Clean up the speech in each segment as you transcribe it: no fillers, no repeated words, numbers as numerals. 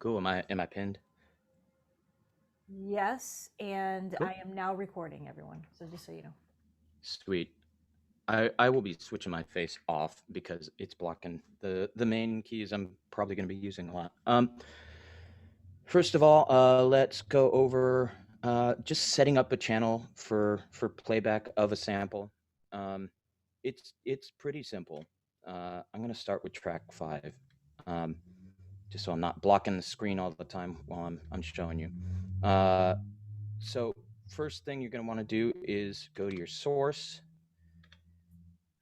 Cool. Am I pinned? Yes, and Cool. I am now recording everyone. So just so you know. Sweet. I will be switching my face off because it's blocking the main keys I'm probably going to be using a lot. First of all, let's go over just setting up a channel for playback of a sample. It's pretty simple. I'm going to start with track 5, just so I'm not blocking the screen all the time while I'm showing you. So first thing you're going to want to do is go to your source,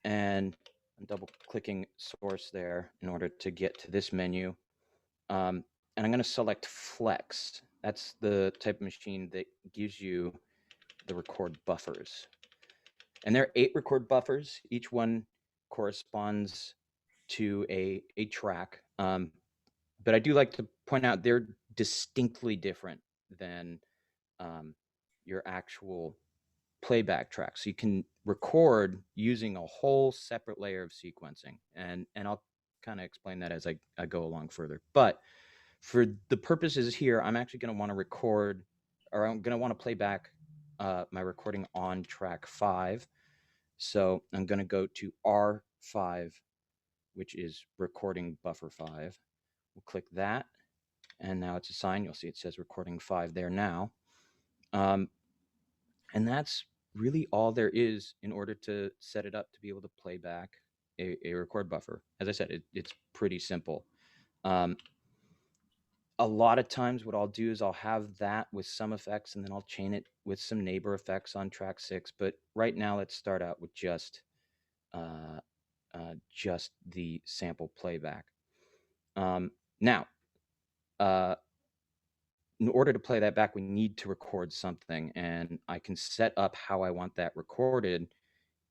and I'm double clicking source there in order to get to this menu. And I'm going to select flex. That's the type of machine that gives you the record buffers. And there are 8 record buffers. Each one corresponds to a track. But I do like to point out they're distinctly different than your actual playback track. So you can record using a whole separate layer of sequencing. And I'll kind of explain that as I go along further. But for the purposes here, I'm actually going to want to record, or I'm going to want to play back my recording on track 5. So I'm going to go to R5, which is recording buffer 5. We'll click that, and now it's assigned. You'll see it says recording 5 there now. And that's really all there is in order to set it up to be able to play back a record buffer. As I said, it's pretty simple. A lot of times what I'll do is I'll have that with some effects, and then I'll chain it with some neighbor effects on track 6. But right now, let's start out with just the sample playback. Now, in order to play that back, we need to record something, and I can set up how I want that recorded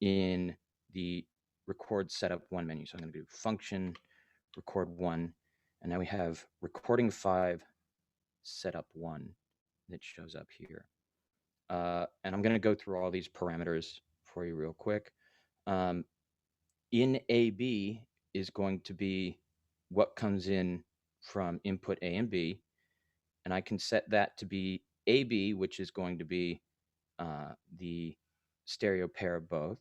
in the record setup 1 menu. So I'm going to do function record 1, and now we have recording 5 setup 1 that shows up here. And I'm going to go through all these parameters for you real quick. In AB is going to be what comes in from input A and B, and I can set that to be AB, which is going to be the stereo pair of both,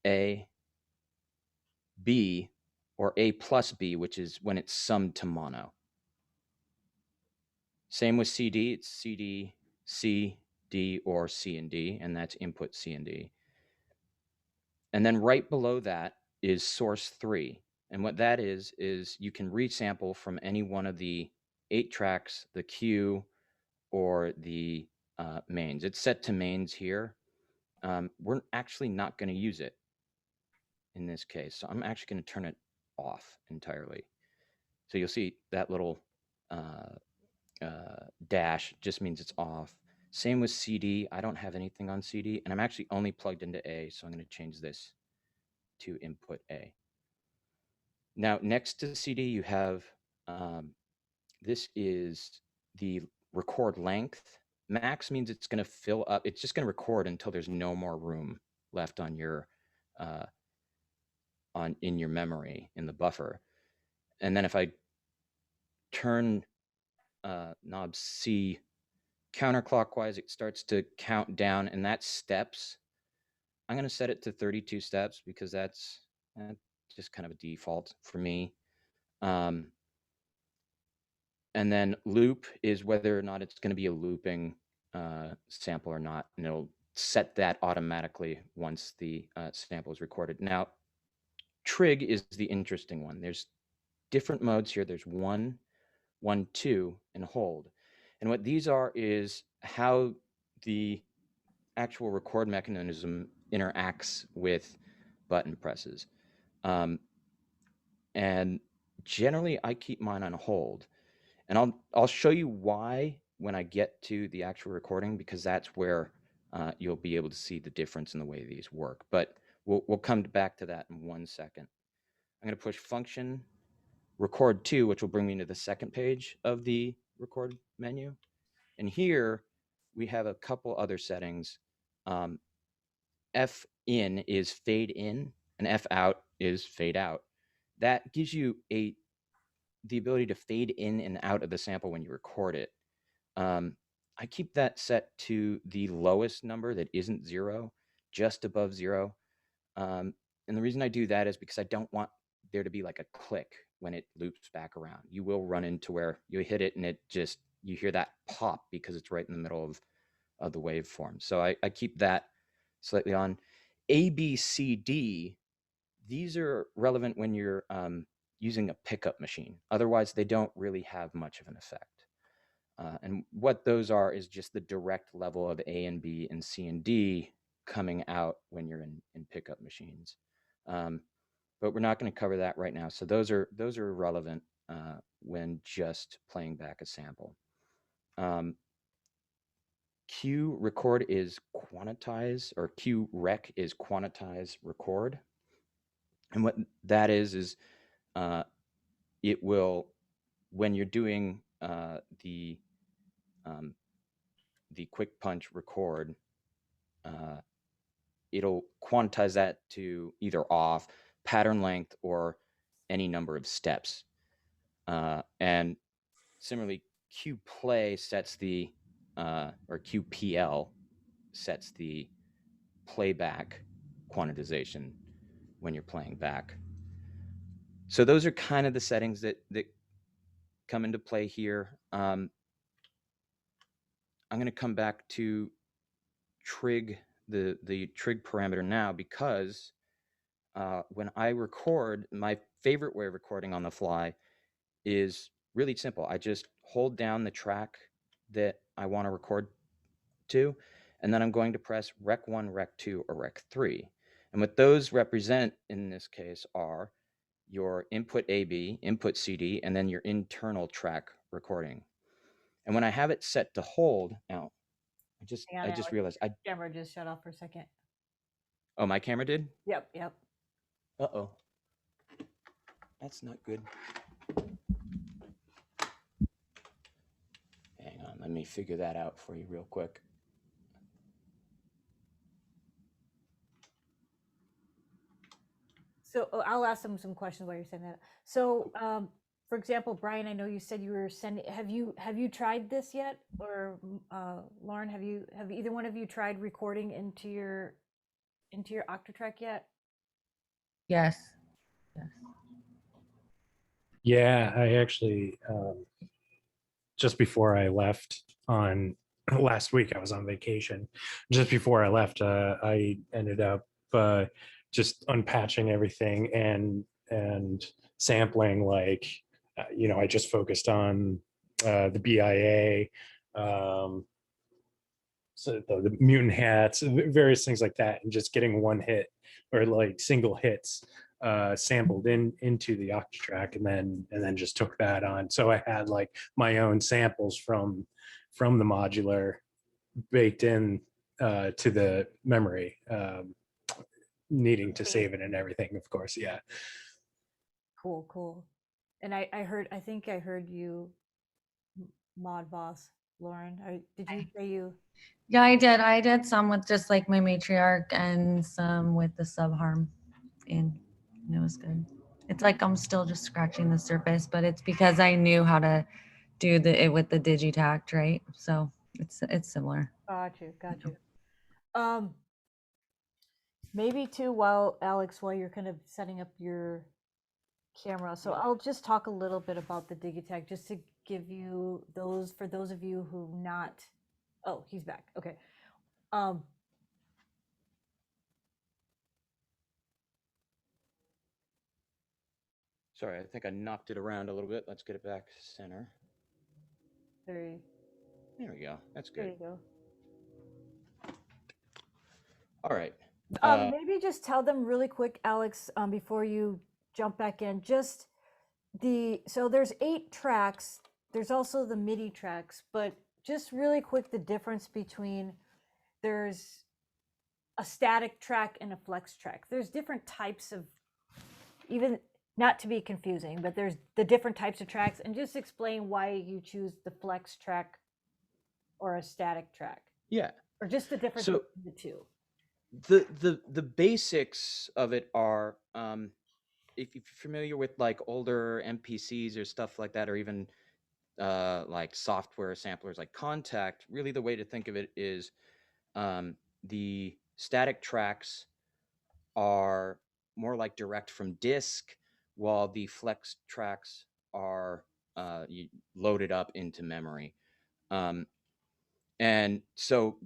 A, B, or A plus B, which is when it's summed to mono. Same with CD, it's CD, C, D, or C and D, and that's input C and D. And then right below that is source 3. And what that is you can resample from any one of the 8 tracks, the Q, or the mains. It's set to mains here. We're actually not going to use it in this case. So I'm actually going to turn it off entirely. So you'll see that little dash just means it's off. Same with CD. I don't have anything on CD, and I'm actually only plugged into A, so I'm going to change this to input A. Now, next to CD, you have, this is the record length. Max means it's going to fill up. It's just going to record until there's no more room left on your, in your memory, in the buffer. And then if I turn knob C counterclockwise, it starts to count down, and that's steps. I'm going to set it to 32 steps because that's just kind of a default for me. And then loop is whether or not it's going to be a looping sample or not, and it'll set that automatically once the sample is recorded. Now, trig is the interesting one. There's different modes here. There's 1, 1, 2, and hold. And what these are is how the actual record mechanism interacts with button presses. And generally, I keep mine on hold. And I'll show you why when I get to the actual recording, because that's where you'll be able to see the difference in the way these work. But we'll come back to that in 1 second. I'm going to push function record 2, which will bring me to the second page of the record menu. And here we have a couple other settings. F in is fade in, and F out is fade out. That gives you a the ability to fade in and out of the sample when you record it. I keep that set to the lowest number that isn't 0, just above 0. And the reason I do that is because I don't want there to be like a click when it loops back around. You will run into where you hit it and it just, you hear that pop because it's right in the middle of the waveform. So I keep that slightly on. A, B, C, D, these are relevant when you're using a pickup machine. Otherwise, they don't really have much of an effect. And what those are is just the direct level of A and B and C and D coming out when you're in pickup machines. But we're not going to cover that right now. So those are irrelevant when just playing back a sample. Q record is quantize, or Q rec is quantize record. And what that is it will, when you're doing the quick punch record, it'll quantize that to either off, pattern length, or any number of steps. And similarly, Q play sets the, or QPL sets the playback quantization when you're playing back. So those are kind of the settings that come into play here. I'm going to come back to trig, the trig parameter now, because when I record, my favorite way of recording on the fly is really simple. I just hold down the track that I want to record to, and then I'm going to press Rec 1, Rec 2, or Rec 3. And what those represent in this case are your input AB, input CD, and then your internal track recording. And when I have it set to hold, now I just realized camera just shut off for a second. Oh, my camera did? Yep. Uh-oh. That's not good. Hang on, let me figure that out for you real quick. So I'll ask them some questions while you're saying that. So, for example, Brian, I know you said you were sending. Have you tried this yet, or Lauren, have either one of you tried recording into your Octatrack yet? Yes. Yeah, I actually just before I left on last week, I was on vacation. Just before I left, I ended up just unpatching everything and sampling. Like, I just focused on the BIA, so the mutant hats, various things like that, and just getting one hit or like single hits sampled into the Octatrack, and then just took that on. So I had like my own samples from the modular baked in to the memory, needing to save it and everything, of course. Yeah. Cool. And I think I heard you, Mod Boss Lauren. Did you say you? Yeah, I did some with just like my matriarch and some with the subharm in. And it was good. It's like I'm still just scratching the surface, but it's because I knew how to do it with the digitact, right? So it's similar. Got you. Maybe too, Alex, while you're kind of setting up your camera, so I'll just talk a little bit about the digitact, just to give you for those of you who not. Oh, he's back. Okay. Sorry, I think I knocked it around a little bit. Let's get it back center. There we go. That's good. There you go. All right. Maybe just tell them really quick, Alex, before you jump back in, so there's 8 tracks. There's also the MIDI tracks, but just really quick, the difference between, there's a static track and a flex track. There's different types of, even not to be confusing, but there's the different types of tracks, and just explain why you choose the flex track or a static track. Yeah. Or just the difference between the two. The basics of it are if you're familiar with like older MPCs or stuff like that, or even like software samplers like Contact, really the way to think of it is the static tracks are more like direct from disk, while the flex tracks are loaded up into memory. And so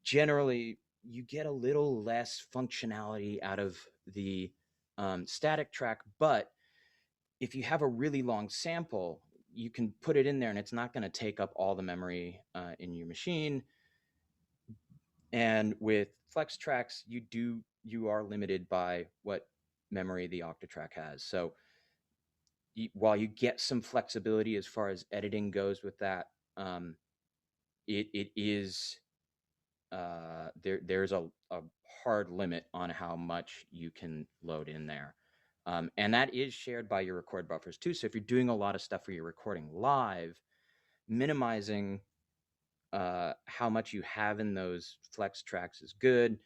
generally you get a little less functionality out of the static track, but if you have a really long sample, you can put it in there and it's not going to take up all the memory in your machine. And with flex tracks, you are limited by what memory the Octatrack has. So while you get some flexibility as far as editing goes with that, it is there's a hard limit on how much you can load in there. And that is shared by your record buffers too. So if you're doing a lot of stuff where you're recording live, minimizing how much you have in those flex tracks is good,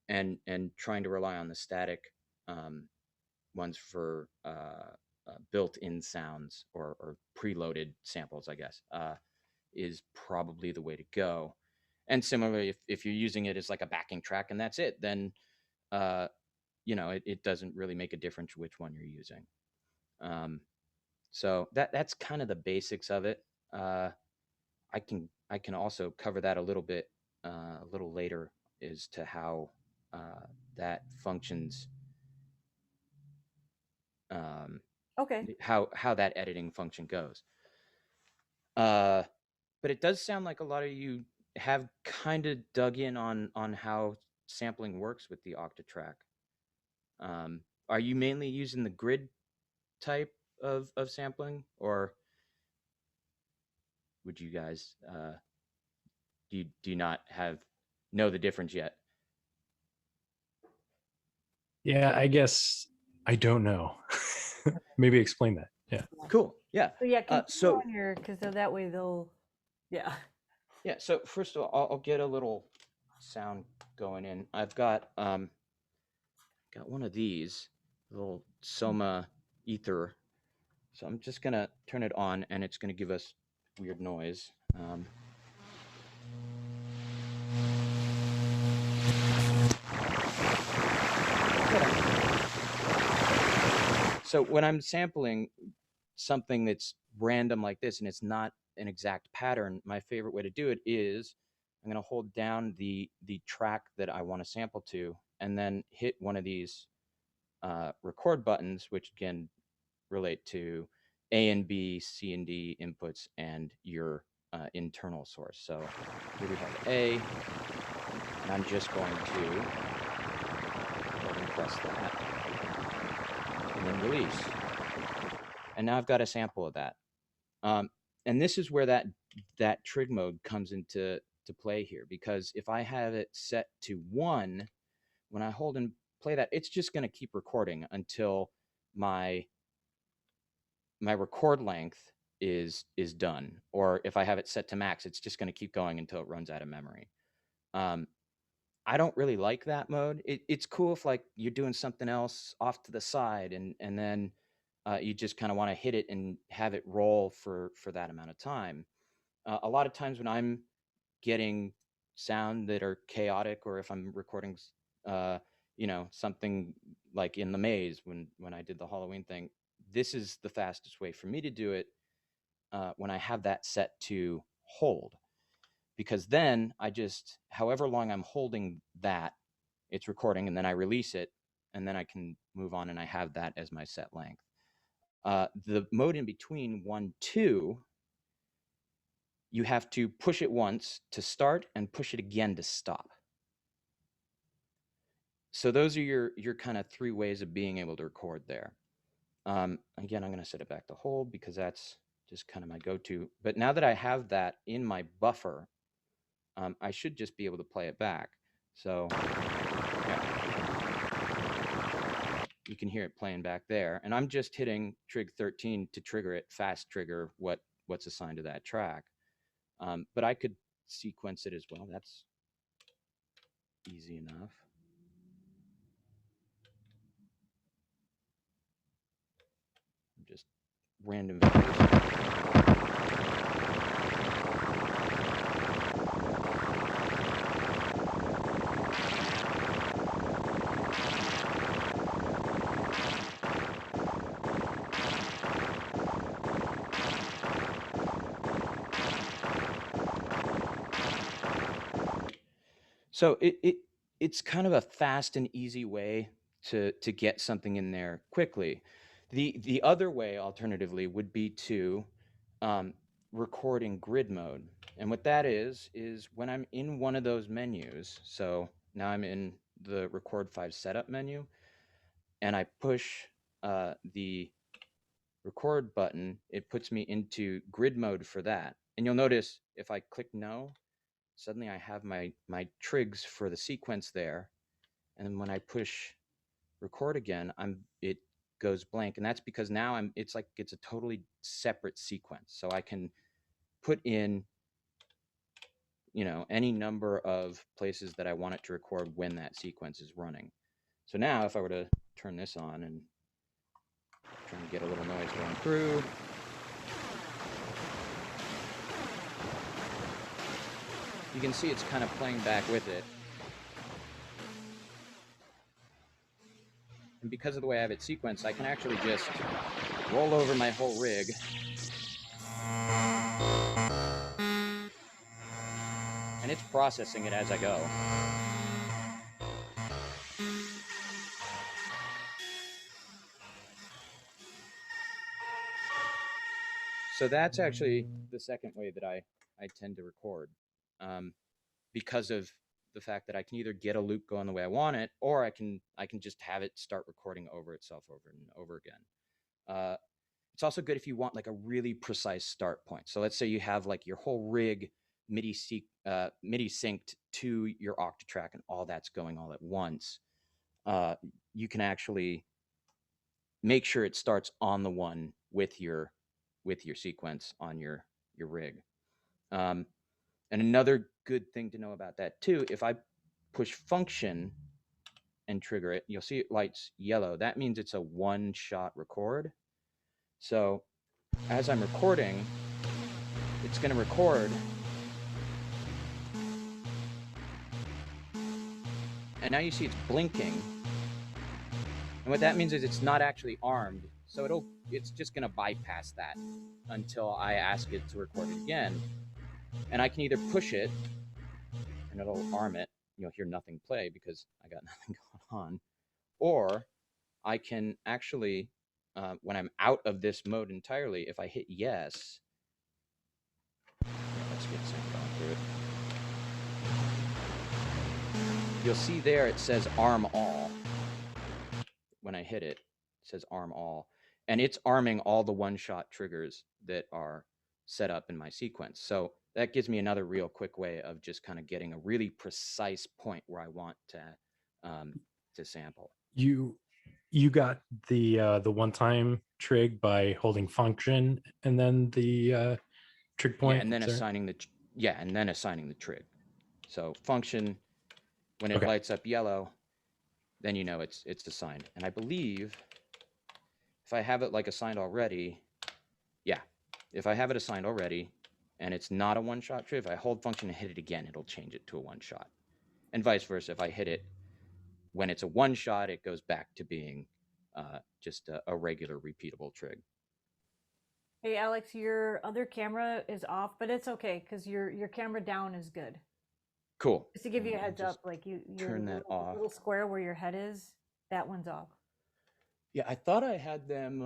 and trying to rely on the static ones for built-in sounds or preloaded samples, I guess, is probably the way to go. And similarly, if you're using it as like a backing track and that's it, then you know, it doesn't really make a difference which one you're using. So that's kind of the basics of it. I can also cover that a little bit a little later as to how that functions. Okay. How that editing function goes. But it does sound like a lot of you have kind of dug in on how sampling works with the Octatrack. Are you mainly using the grid type of sampling, or would you guys do you not know the difference yet? Yeah, I guess I don't know. Maybe explain that. Yeah. Cool. Yeah. So yeah, continue So on here, because that way they'll, yeah. yeah. So first of all, I'll get a little sound going in. I've got one of these little Soma ether. So I'm just gonna turn it on, and it's gonna give us weird noise. So when I'm sampling something that's random like this, and it's not an exact pattern, my favorite way to do it is I'm gonna hold down the track that I want to sample to, and then hit one of these record buttons, which again relate to A and B, C and D inputs, and your internal source. So here we have A, and I'm just going to go ahead and press that, and then release. And now I've got a sample of that. And this is where that trig mode comes into play here, because if I have it set to 1, when I hold and play that, it's just going to keep recording until my record length is done. Or if I have it set to max, it's just going to keep going until it runs out of memory. I don't really like that mode. It's cool if like you're doing something else off to the side, and then you just kind of want to hit it and have it roll for that amount of time. A lot of times when I'm getting sound that are chaotic, or if I'm recording you know, something like in the maze when I did the Halloween thing, this is the fastest way for me to do it when I have that set to hold, because then I just, however long I'm holding that, it's recording, and then I release it, and then I can move on, and I have that as my set length. The mode in between 1, 2, you have to push it once to start and push it again to stop. So those are your kind of 3 ways of being able to record there. Again, I'm going to set it back to hold because that's just kind of my go-to. But now that I have that in my buffer, I should just be able to play it back. So yeah, you can hear it playing back there. And I'm just hitting trig 13 to trigger it, fast trigger what's assigned to that track. But I could sequence it as well. That's easy enough. random values. So it's kind of a fast and easy way to get something in there quickly. The other way, alternatively, would be to record in grid mode. And what that is when I'm in one of those menus, so now I'm in the record 5 setup menu, and I push the record button, it puts me into grid mode for that. And you'll notice if I click no, suddenly I have my trigs for the sequence there. And then when I push record again, it goes blank. And that's because now it's a totally separate sequence. So I can put in, you know, any number of places that I want it to record when that sequence is running. So now if I were to turn this on and try to get a little noise going through, you can see it's kind of playing back with it. And because of the way I have it sequenced, I can actually just roll over my whole rig and it's processing it as I go. So that's actually the second way that I tend to record, because of the fact that I can either get a loop going the way I want it, or I can just have it start recording over itself over and over again. It's also good if you want like a really precise start point. So let's say you have like your whole rig MIDI synced to your Octatrack and all that's going all at once. You can actually make sure it starts on the one with your sequence on your rig. And another good thing to know about that too, if I push function and trigger it, you'll see it lights yellow. That means it's a one-shot record. So as I'm recording, it's going to record. And now you see it's blinking. And what that means is it's not actually armed. So it's just going to bypass that until I ask it to record it again. And I can either push it and it'll arm it. You'll hear nothing play because I got nothing going on. Or I can actually, when I'm out of this mode entirely, if I hit yes, let's get something going through it. You'll see there it says arm all. When I hit it, it says arm all. And it's arming all the one-shot triggers that are set up in my sequence. So that gives me another real quick way of just kind of getting a really precise point where I want to sample. You got the one-time trig by holding function and then the trig point. Yeah, and then assigning the trig. So function, when it lights up yellow, then you know it's assigned. And I believe if I have it like assigned already, if I have it assigned already and it's not a one-shot trig, if I hold function and hit it again, it'll change it to a one-shot. And vice versa, if I hit it when it's a one-shot, it goes back to being just a regular repeatable trig. Hey, Alex, your other camera is off, but it's okay because your camera down is good. Cool. Just to give you a heads up, like your turn that off. Little square where your head is, that one's off. Yeah, I thought I had them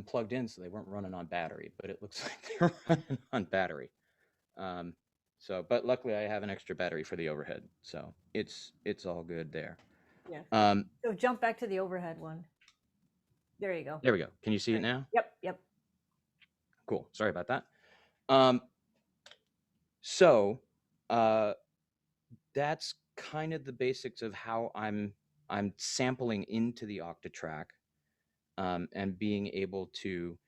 plugged in so they weren't running on battery, but it looks like they're running on battery. But luckily I have an extra battery for the overhead, so it's all good there. Yeah. So jump back to the overhead one. There you go. There we go. Can you see it now? Yep. Cool. Sorry about that. So that's kind of the basics of how I'm sampling into the Octatrack and being able to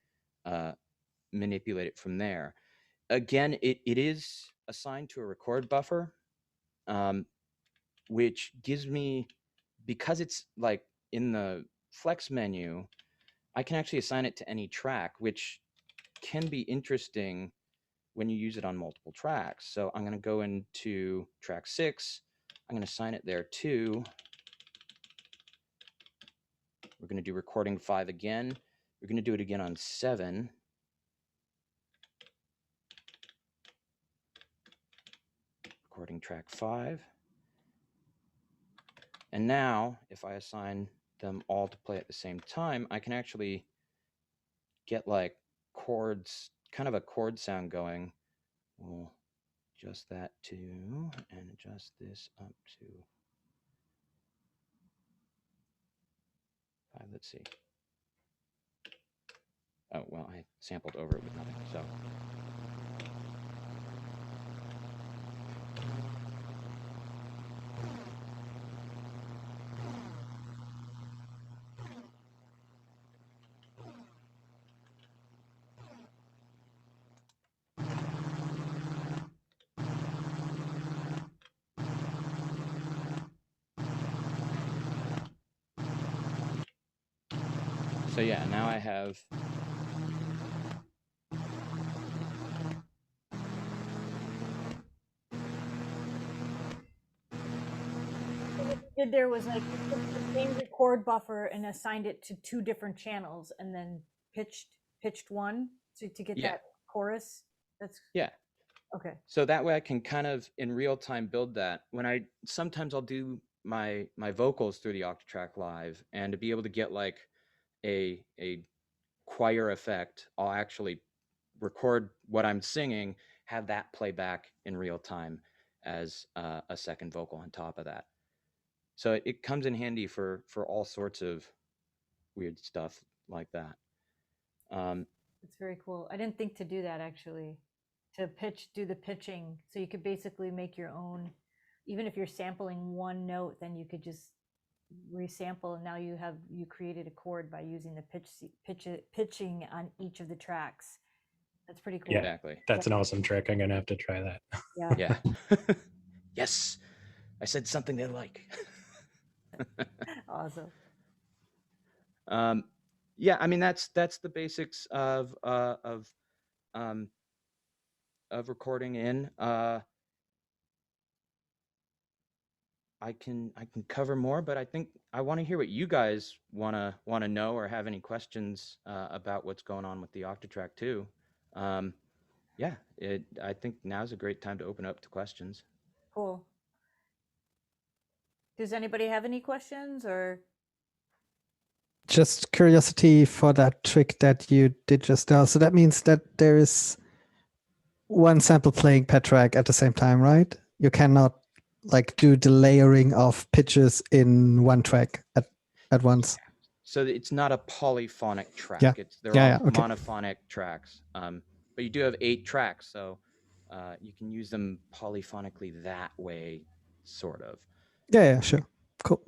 manipulate it from there. Again, it is assigned to a record buffer, which gives me, because it's like in the flex menu, I can actually assign it to any track, which can be interesting when you use it on multiple tracks. So I'm going to go into track 6. I'm going to assign it there too. We're going to do recording 5 again. We're going to do it again on 7. Recording track 5. And now, if I assign them all to play at the same time, I can actually get like chords, kind of a chord sound going. We'll adjust that to, and adjust this up to 5. Let's see. Oh, well, I sampled over it with nothing, so. So yeah, now I have Did there was like you took the same record buffer and assigned it to 2 different channels and then pitched one to get that chorus. That's yeah. okay. So that way I can kind of in real time build that. When sometimes I'll do my vocals through the Octatrack Live, and to be able to get like a choir effect, I'll actually record what I'm singing, have that play back in real time as a second vocal on top of that. So it comes in handy for all sorts of weird stuff like that. It's very cool. I didn't think to do that actually, to do the pitching. So you could basically make your own, even if you're sampling one note, then you could just resample, and now you created a chord by using the pitching on each of the tracks. That's pretty cool. Yeah, exactly. That's an awesome trick. I'm gonna have to try that. Yeah. Yeah. Yes, I said something they like. Awesome. Yeah, I mean that's the basics of recording in. I can cover more, but I think I want to hear what you guys wanna know or have any questions about what's going on with the Octatrack too. Yeah, I think now's a great time to open up to questions. Cool. Does anybody have any questions or? Just curiosity for that trick that you did just now. So that means that there is one sample playing per track at the same time, right? You cannot like do the layering of pitches in one track at once. So it's not a polyphonic track. Yeah. They're Yeah, all yeah, okay. monophonic tracks. But you do have 8 tracks, so you can use them polyphonically that way, sort of. Yeah, sure. Cool.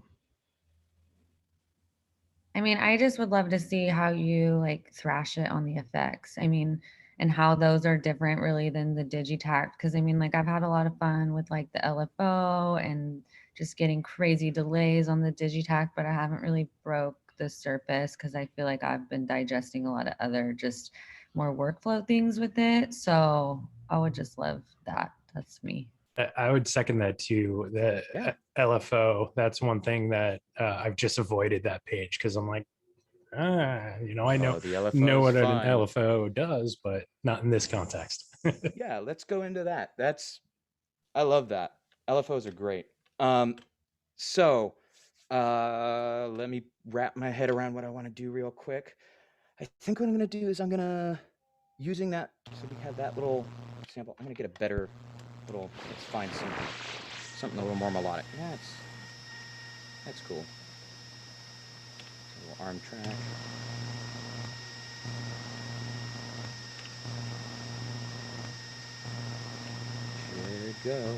I mean, I just would love to see how you like thrash it on the effects. I mean, and how those are different really than the Digitact. Because I mean, like I've had a lot of fun with like the LFO and just getting crazy delays on the Digitact, but I haven't really broke the surface because I feel like I've been digesting a lot of other just more workflow things with it. So I would just love that. That's me. I would second that too. The LFO, that's one thing that I've just avoided that page because I'm like, I know the LFO know what an fine. LFO does, but not in this context. Yeah, let's go into that. I love that. LFOs are great. So let me wrap my head around what I want to do real quick. I think what I'm going to do is using that, so we have that little sample, I'm going to get a better little, let's find something a little more melodic. That's cool. A little arm track. Should go.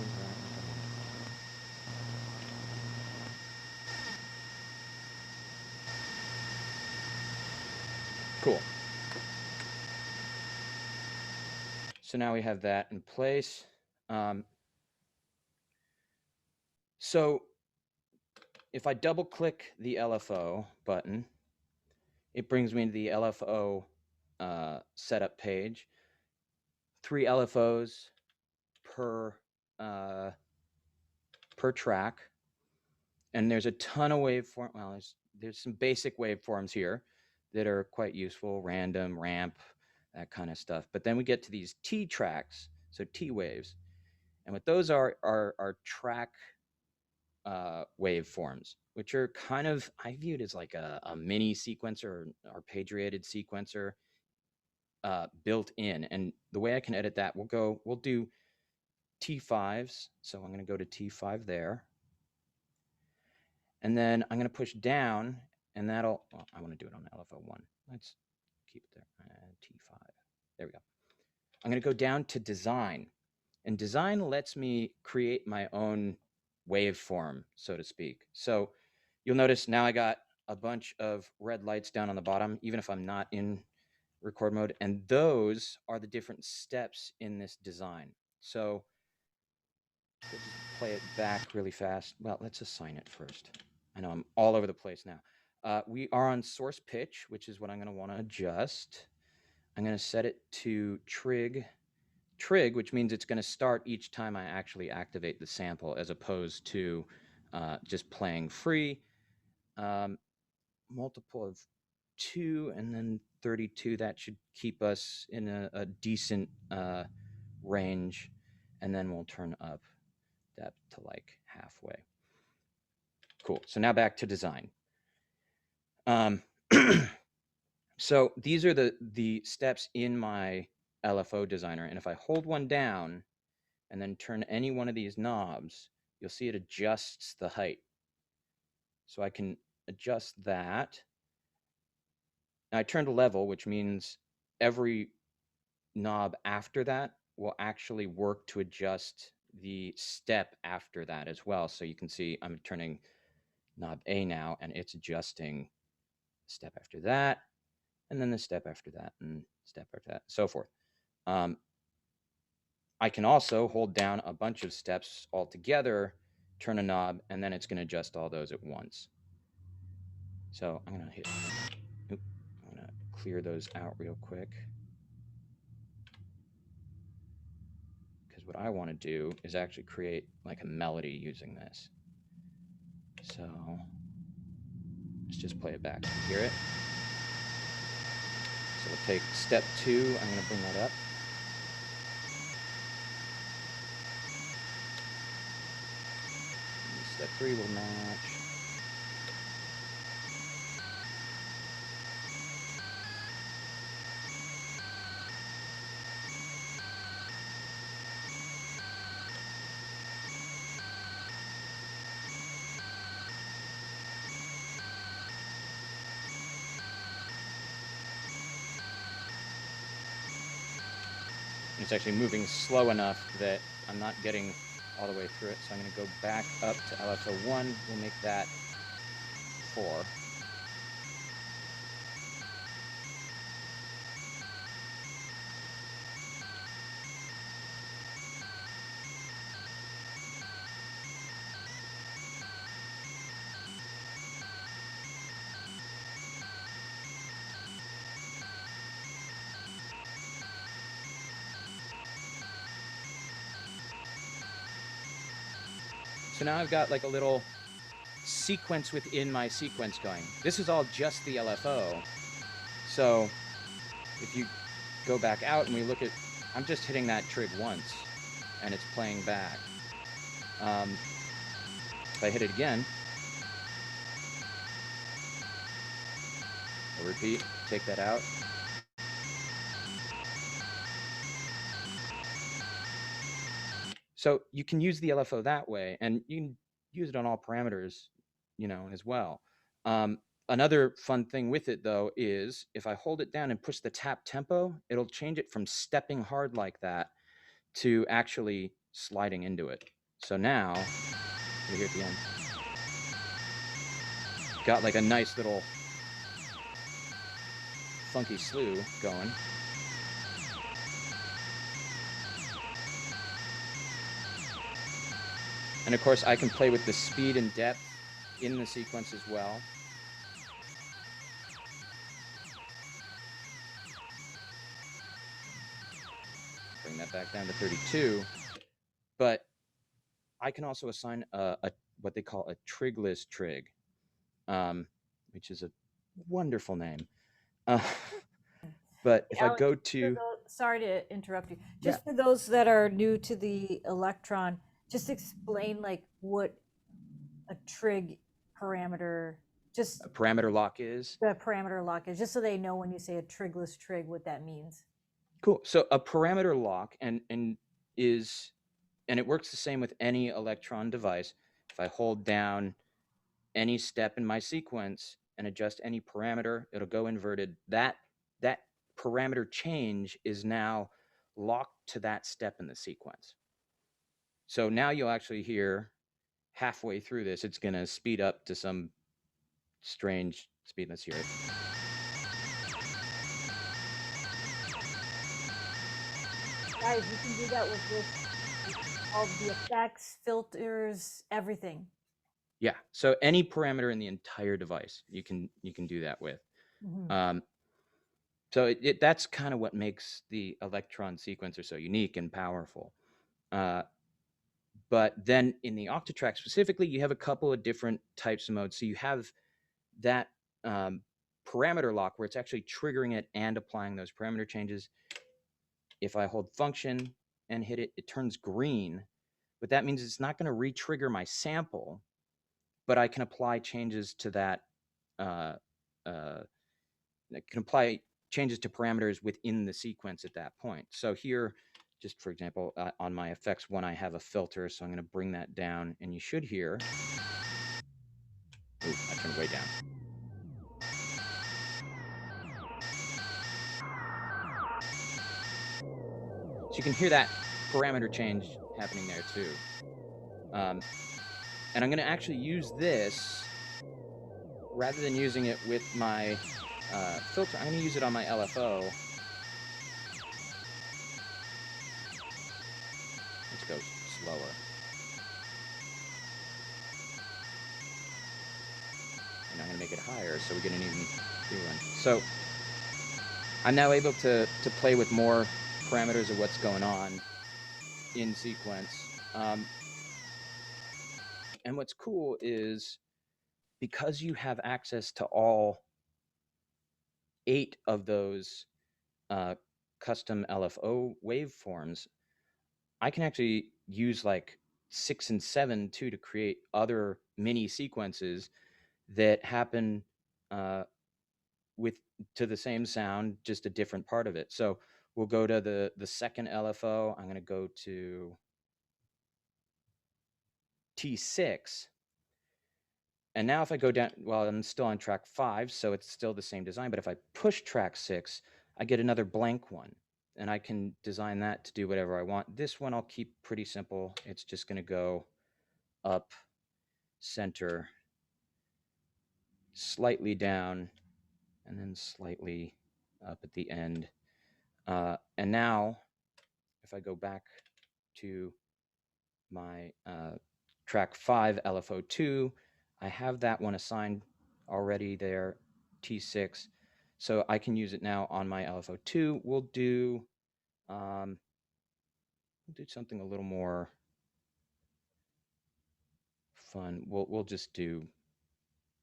Cool. So now we have that in place. So if I double click the LFO button, it brings me to the LFO setup page. 3 LFOs per track, and there's a ton of waveform. Well, there's some basic waveforms here that are quite useful, random, ramp, that kind of stuff. But then we get to these T tracks, so T waves, and what those are track waveforms, which are kind of, I view it as like a mini sequencer or arpeggiated sequencer built in. And the way I can edit that, we'll do T5s. So I'm going to go to T5 there. And then I'm going to push down, and that'll, well, I want to do it on LFO1. Let's keep it there. T5. There we go. I'm going to go down to design. And design lets me create my own waveform, so to speak. So you'll notice now I got a bunch of red lights down on the bottom, even if I'm not in record mode. And those are the different steps in this design. So we'll just play it back really fast. Well, let's assign it first. I know I'm all over the place now. We are on source pitch, which is what I'm going to want to adjust. I'm going to set it to trig, which means it's going to start each time I actually activate the sample, as opposed to just playing free. Multiple of 2 and then 32. That should keep us in a decent range. And then we'll turn up depth to like halfway. Cool. So now back to design. So these are the steps in my LFO designer. And if I hold one down and then turn any one of these knobs, you'll see it adjusts the height. So I can adjust that. Now I turned level, which means every knob after that will actually work to adjust the step after that as well. So you can see I'm turning knob A now, and it's adjusting the step after that, and then the step after that, and step after that, so forth. I can also hold down a bunch of steps all together, turn a knob, and then it's going to adjust all those at once. So I'm going to hit, I'm going to clear those out real quick. Because what I want to do is actually create like a melody using this. So let's just play it back. You hear it? So we'll take step 2. I'm going to bring that up. And step 3 will match. It's actually moving slow enough that I'm not getting all the way through it. So I'm going to go back up to LFO1. We'll make that 4. So now I've got like a little sequence within my sequence going. This is all just the LFO. So if you go back out and we look at, I'm just hitting that trig once and it's playing back. If I hit it again, I'll repeat, take that out. So you can use the LFO that way, and you can use it on all parameters, you know, as well. Another fun thing with it, though, is if I hold it down and push the tap tempo, it'll change it from stepping hard like that to actually sliding into it. So now, you're here at the end, got like a nice little funky slew going. And of course, I can play with the speed and depth in the sequence as well. bring that back down to 32. But I can also assign what they call a trigless trig, which is a wonderful name. But if I Alex, go to, sorry to interrupt you. Just for those that are new to the Elektron, just explain like what a trig parameter, just a parameter lock is. the parameter lock is, just so they know when you say a trigless trig, what that means. Cool. So a parameter lock and it works the same with any Elektron device. If I hold down any step in my sequence and adjust any parameter, it'll go inverted. That parameter change is now locked to that step in the sequence. So now you'll actually hear halfway through this, it's going to speed up to some strange speed. Let's hear it. Guys, you can do that with all the effects, filters, everything. Yeah. So any parameter in the entire device, you can do that with. Mm-hmm. So that's kind of what makes the Elektron sequencer so unique and powerful. But then in the Octatrack specifically, you have a couple of different types of modes. So you have that parameter lock where it's actually triggering it and applying those parameter changes. If I hold function and hit it, it turns green, but that means it's not going to re-trigger my sample, but I can apply changes to that. I can apply changes to parameters within the sequence at that point. So here, just for example, on my effects one, I have a filter, so I'm going to bring that down, and you should hear. Ooh, I turned way down. So you can hear that parameter change happening there too. And I'm going to actually use this rather than using it with my filter. I'm going to use it on my LFO. Let's go slower. And I'm going to make it higher so we get an even one. So I'm now able to play with more parameters of what's going on in sequence. And what's cool is because you have access to all 8 of those custom LFO waveforms, I can actually use like 6 and 7 too to create other mini sequences that happen to the same sound, just a different part of it. So we'll go to the second LFO. I'm going to go to T6. And now if I go down, well, I'm still on track 5, so it's still the same design. But if I push track 6, I get another blank one. And I can design that to do whatever I want. This one I'll keep pretty simple. It's just going to go up, center, slightly down, and then slightly up at the end. And now, if I go back to my track 5 LFO2, I have that one assigned already there, T6. So I can use it now on my LFO2. We'll do something a little more fun. We'll just do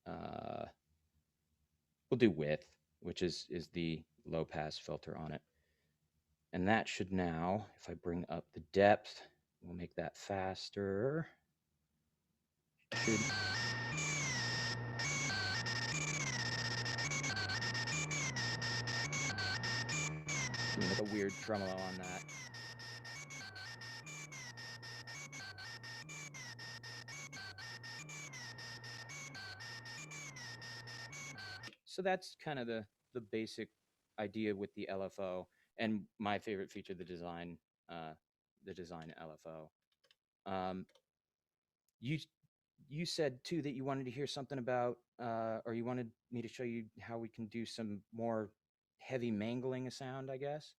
we'll do width, which is the low pass filter on it. And that should now, if I bring up the depth, we'll make that faster. Should like a weird tremolo on that. So that's kind of the basic idea with the LFO, and my favorite feature, the design LFO. You said too that you wanted to hear something about, or you wanted me to show you how we can do some more heavy mangling of sound, I guess.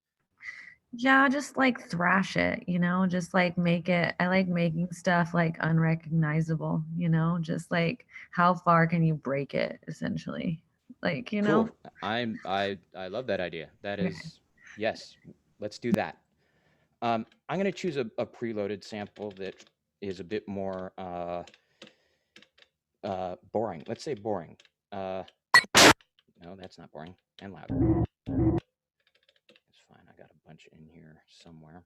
Yeah, just like thrash it, just like make it. I like making stuff like unrecognizable, just like how far can you break it essentially? Like, Cool. I love that idea. That is, yes, let's do that. I'm going to choose a preloaded sample that is a bit more boring. Let's say boring. No, that's not boring. And loud. It's fine. I got a bunch in here somewhere.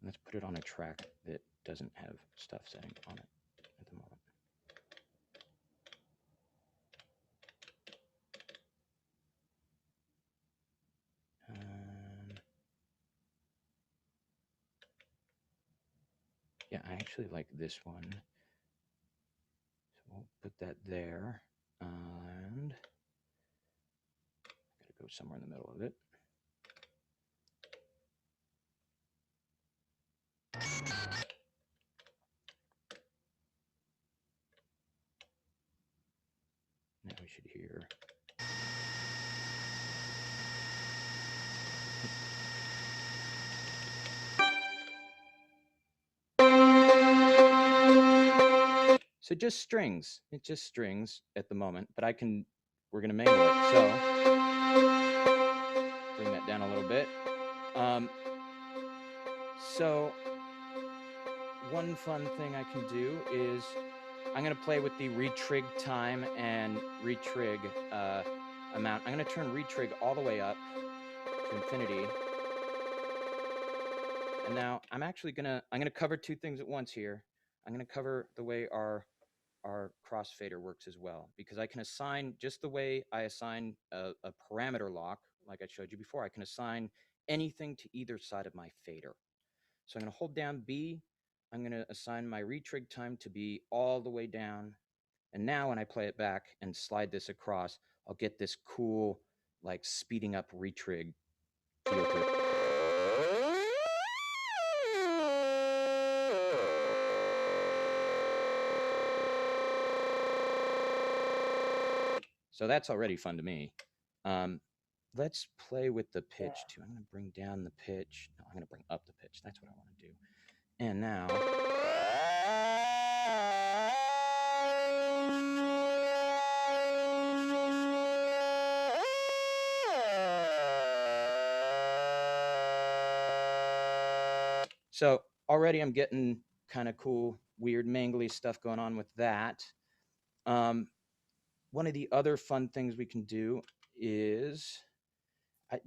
Let's put it on a track that doesn't have stuff setting on it at the moment. Yeah, I actually like this one. So we'll put that there. And I gotta go somewhere in the middle of it. Now we should hear. So just strings. It's just strings at the moment, but we're gonna mangle it. So bring that down a little bit. So one fun thing I can do is I'm gonna play with the retrig time and retrig amount. I'm gonna turn retrig all the way up to infinity. And now I'm gonna cover two things at once here. I'm gonna cover the way our crossfader works as well, because I can assign just the way I assign a parameter lock, like I showed you before. I can assign anything to either side of my fader. So I'm going to hold down B. I'm going to assign my retrig time to be all the way down. And now when I play it back and slide this across, I'll get this cool, like speeding up retrig feel to it. So that's already fun to me. Let's play with the pitch too. I'm going to bring down the pitch. No, I'm going to bring up the pitch. That's what I want to do. And now. So already I'm getting kind of cool, weird, mangly stuff going on with that. One of the other fun things we can do is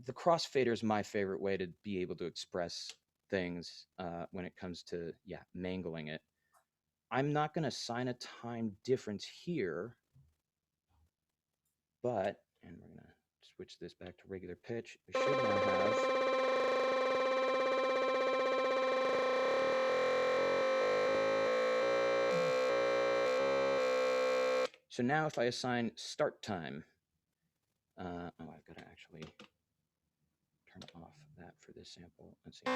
the crossfader is my favorite way to be able to express things when it comes to, mangling it. I'm not going to assign a time difference here, but, and we're going to switch this back to regular pitch. We should now have. So now if I assign start time, I've got to actually turn off that for this sample. Let's see. So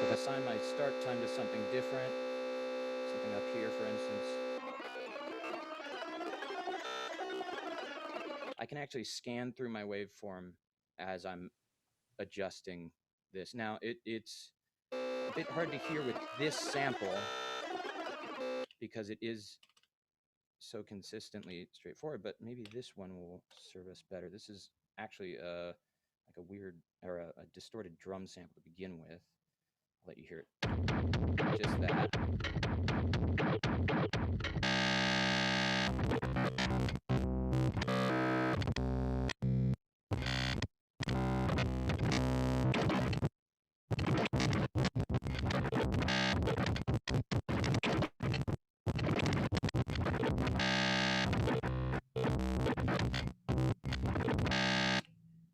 if I assign my start time to something different, something up here, for instance, I can actually scan through my waveform as I'm adjusting this. Now, it's a bit hard to hear with this sample because it is so consistently straightforward, but maybe this one will serve us better. This is actually like a weird or a distorted drum sample to begin with. I'll let you hear it. Just that.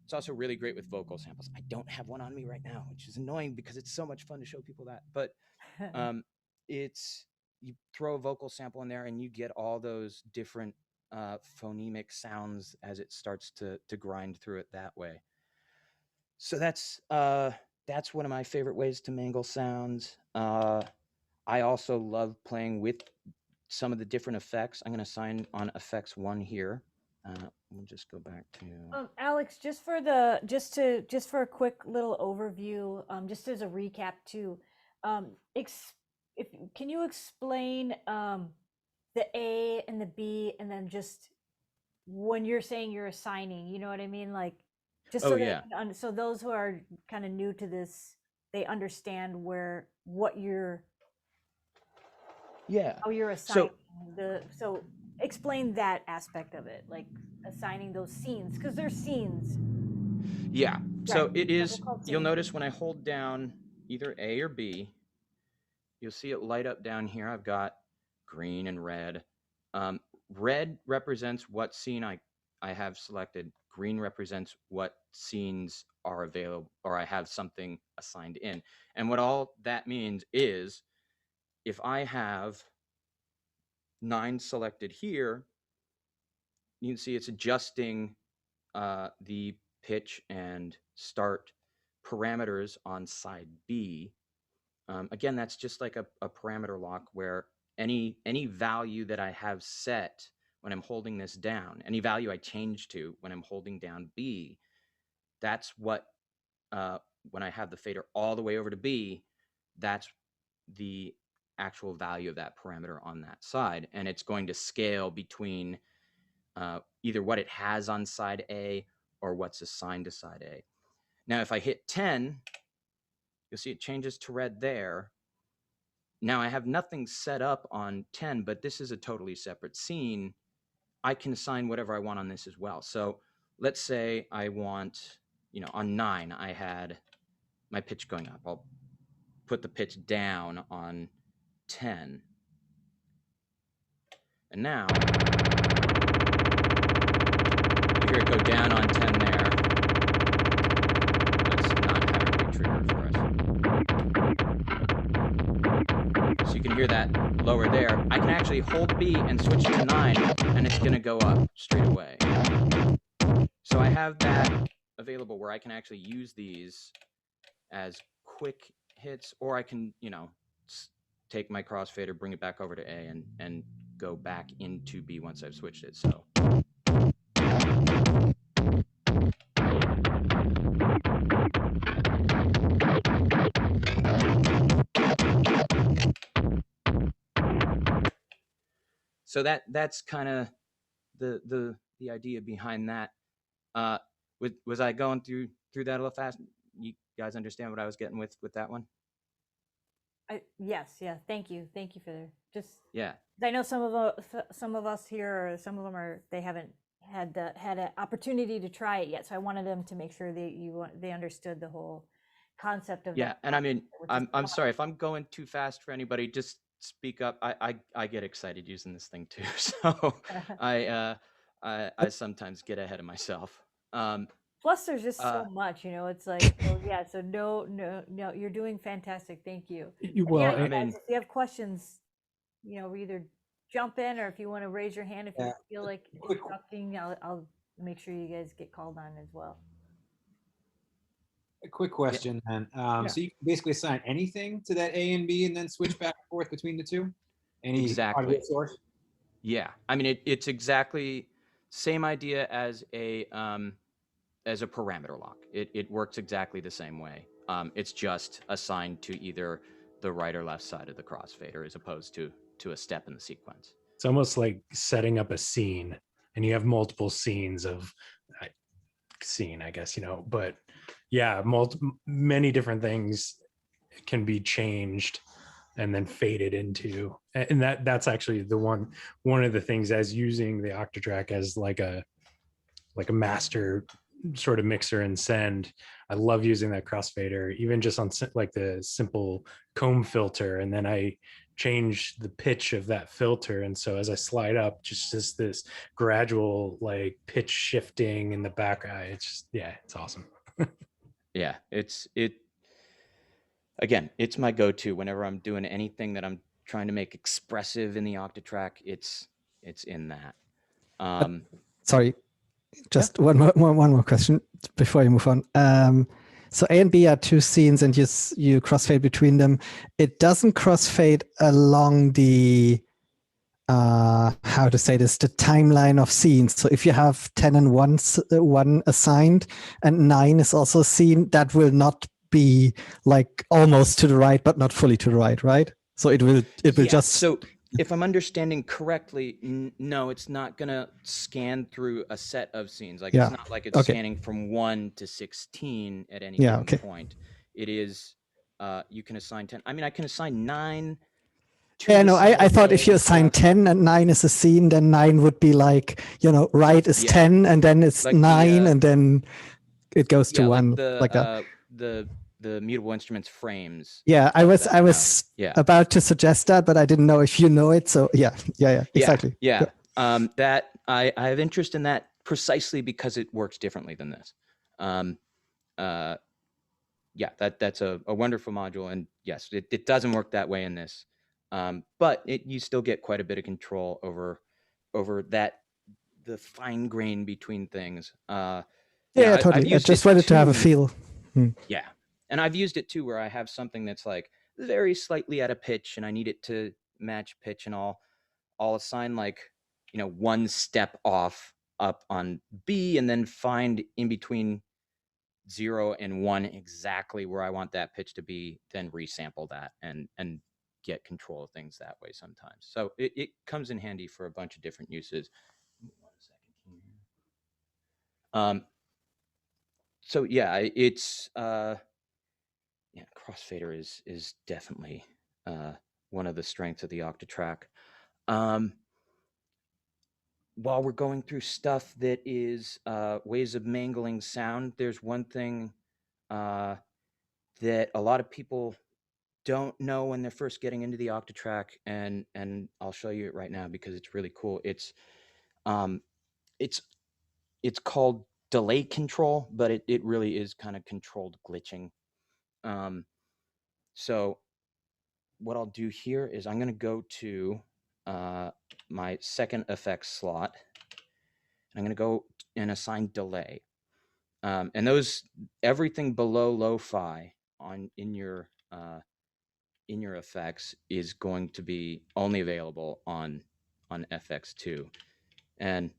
It's also really great with vocal samples. I don't have one on me right now, which is annoying because it's so much fun to show people that. But you throw a vocal sample in there and you get all those different phonemic sounds as it starts to grind through it that way. So that's one of my favorite ways to mangle sounds. I also love playing with some of the different effects. I'm going to assign on effects 1 here. We'll just go back to Alex, just for a quick little overview, just as a recap too, can you explain the A and the B, and then just when you're saying you're assigning, you know what I mean? Like, just so Oh, they yeah. can so those who are kind of new to this, they understand what you're Yeah. how you're assigning so explain that aspect of it, like assigning those scenes, because they're scenes. Yeah. So Right. it Yeah, is, they're called you'll scenes. notice when I hold down either A or B, you'll see it light up down here. I've got green and red. Red represents what scene I have selected. Green represents what scenes are available, or I have something assigned in. And what all that means is if I have 9 selected here, you can see it's adjusting the pitch and start parameters on side B. Again, that's just like a parameter lock where any value that I have set when I'm holding this down, any value I change to when I'm holding down B, that's what, when I have the fader all the way over to B, that's the actual value of that parameter on that side. And it's going to scale between either what it has on side A or what's assigned to side A. Now, if I hit 10, you'll see it changes to red there. Now I have nothing set up on 10, but this is a totally separate scene. I can assign whatever I want on this as well. So let's say I want, on 9, I had my pitch going up. I'll put the pitch down on 10. And now you hear it go down on 10 there. Let's not have it re-trigger for us. So you can hear that lower there. I can actually hold B and switch to 9, and it's going to go up straight away. So I have that available where I can actually use these as quick hits, or I can, take my crossfader, bring it back over to A, and go back into B once I've switched it. So. So that's kind of the idea behind that. Was I going through that a little fast? You guys understand what I was getting with that one? Yes, yeah. Thank you for just. Yeah. I know some of us here, or some of them they haven't had an opportunity to try it yet. So I wanted them to make sure they understood the whole concept of. Yeah, and I mean, I'm sorry if I'm going too fast for anybody. Just speak up. I get excited using this thing too, so I sometimes get ahead of myself. Plus, there's just so much, it's like, oh yeah, so no, you're doing fantastic. Thank you. Well, Yeah, guys, if you have questions, we either jump in, or if you want to raise your hand, if you feel like instructing, I'll make sure you guys get called on as well. A quick question then. So you can basically assign anything to that A and B and then switch back and forth between the two? Any exactly. audio source? Yeah, I mean, it's exactly same idea as a parameter lock. It works exactly the same way. It's just assigned to either the right or left side of the crossfader as opposed to a step in the sequence. It's almost like setting up a scene, and you have multiple scenes of scene, I guess, but yeah, many different things can be changed and then faded into, and that's actually the one of the things as using the Octatrack as like a master sort of mixer and send. I love using that crossfader, even just on like the simple comb filter, and then I change the pitch of that filter, and so as I slide up, just this gradual like pitch shifting in the background. It's just, yeah, it's awesome. Yeah, again, it's my go-to whenever I'm doing anything that I'm trying to make expressive in the Octatrack. It's in that. Sorry, just one more question before you move on. So A and B are 2 scenes, and you crossfade between them. It doesn't crossfade along the how to say this, the timeline of scenes. So if you have 10 and 1 assigned and 9 is also seen, that will not be like almost to the right but not fully to the right, right? So it will just if I'm understanding correctly, no, it's not gonna scan through a set of scenes. Like Yeah. it's not like it's Okay. scanning from 1 to 16 at any Yeah, given okay. point. It is you can assign 10. I mean, I can assign 9 to Yeah, the no, side I of thought if you A, assign but 10 and 9 is a scene, then 9 would be like, right is Yeah. 10 and then it's Like the, 9 and then it goes to yeah, like 1 like that. the mutable instruments frames. Yeah, I spell was that I out. was Yeah. about to suggest that, but I didn't know if you know it. So yeah, exactly. Yeah. That I have interest in that precisely because it works differently than this. Yeah, that's a wonderful module, and yes, it doesn't work that way in this, but you still get quite a bit of control over that, the fine grain between things. Yeah, I've totally. I used just it wanted to have a too. feel. Hmm. Yeah, and I've used it too where I have something that's like very slightly out of pitch, and I need it to match pitch, and I'll assign like 1 step off up on B, and then find in between 0 and 1 exactly where I want that pitch to be, then resample that and get control of things that way sometimes. So it comes in handy for a bunch of different uses. 1 second here. So yeah, it's Crossfader is definitely one of the strengths of the Octatrack. While we're going through stuff that is ways of mangling sound, there's one thing that a lot of people don't know when they're first getting into the Octatrack, and I'll show you it right now because it's really cool. It's called delay control, but it really is kind of controlled glitching. So what I'll do here is I'm going to go to my second effects slot. I'm going to go and assign delay. And those, everything below lo-fi in your effects is going to be only available on FX2. And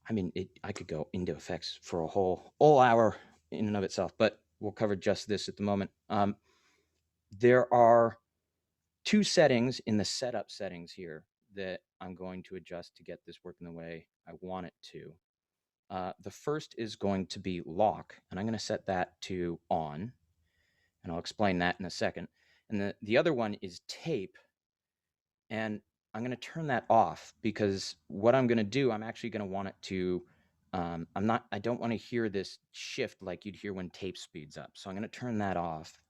I mean, I could go into effects for a whole hour in and of itself, but we'll cover just this at the moment. There are 2 settings in the setup settings here that I'm going to adjust to get this working the way I want it to. The first is going to be lock, and I'm going to set that to on, and I'll explain that in a second. And the other one is tape, and I'm going to turn that off because what I'm going to do, I'm actually going to want it to, I don't want to hear this shift like you'd hear when tape speeds up. So I'm going to turn that off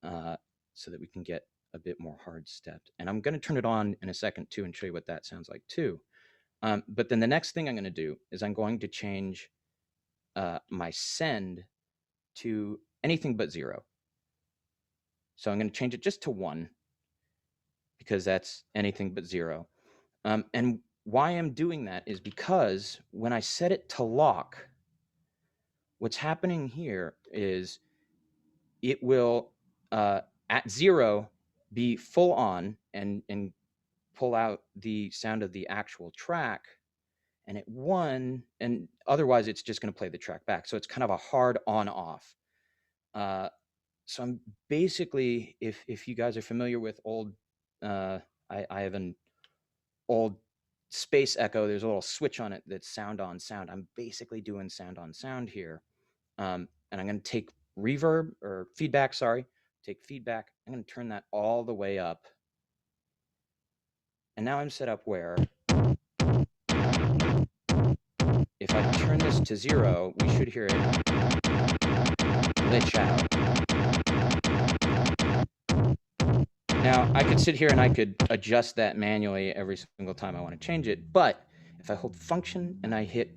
so that we can get a bit more hard stepped. And I'm going to turn it on in a second too and show you what that sounds like too. But then the next thing I'm going to do is I'm going to change my send to anything but 0. So I'm going to change it just to 1 because that's anything but 0. And why I'm doing that is because when I set it to lock, what's happening here is it will at 0 be full on and pull out the sound of the actual track, and at 1, and otherwise it's just going to play the track back. So it's kind of a hard on off. So I'm basically, if you guys are familiar with old, I have an old Space Echo. There's a little switch on it that's sound on sound. I'm basically doing sound on sound here. And I'm going to take reverb or feedback, take feedback. I'm going to turn that all the way up. And now I'm set up where if I turn this to 0, we should hear it glitch out. Now, I could sit here and I could adjust that manually every single time I want to change it, but if I hold function and I hit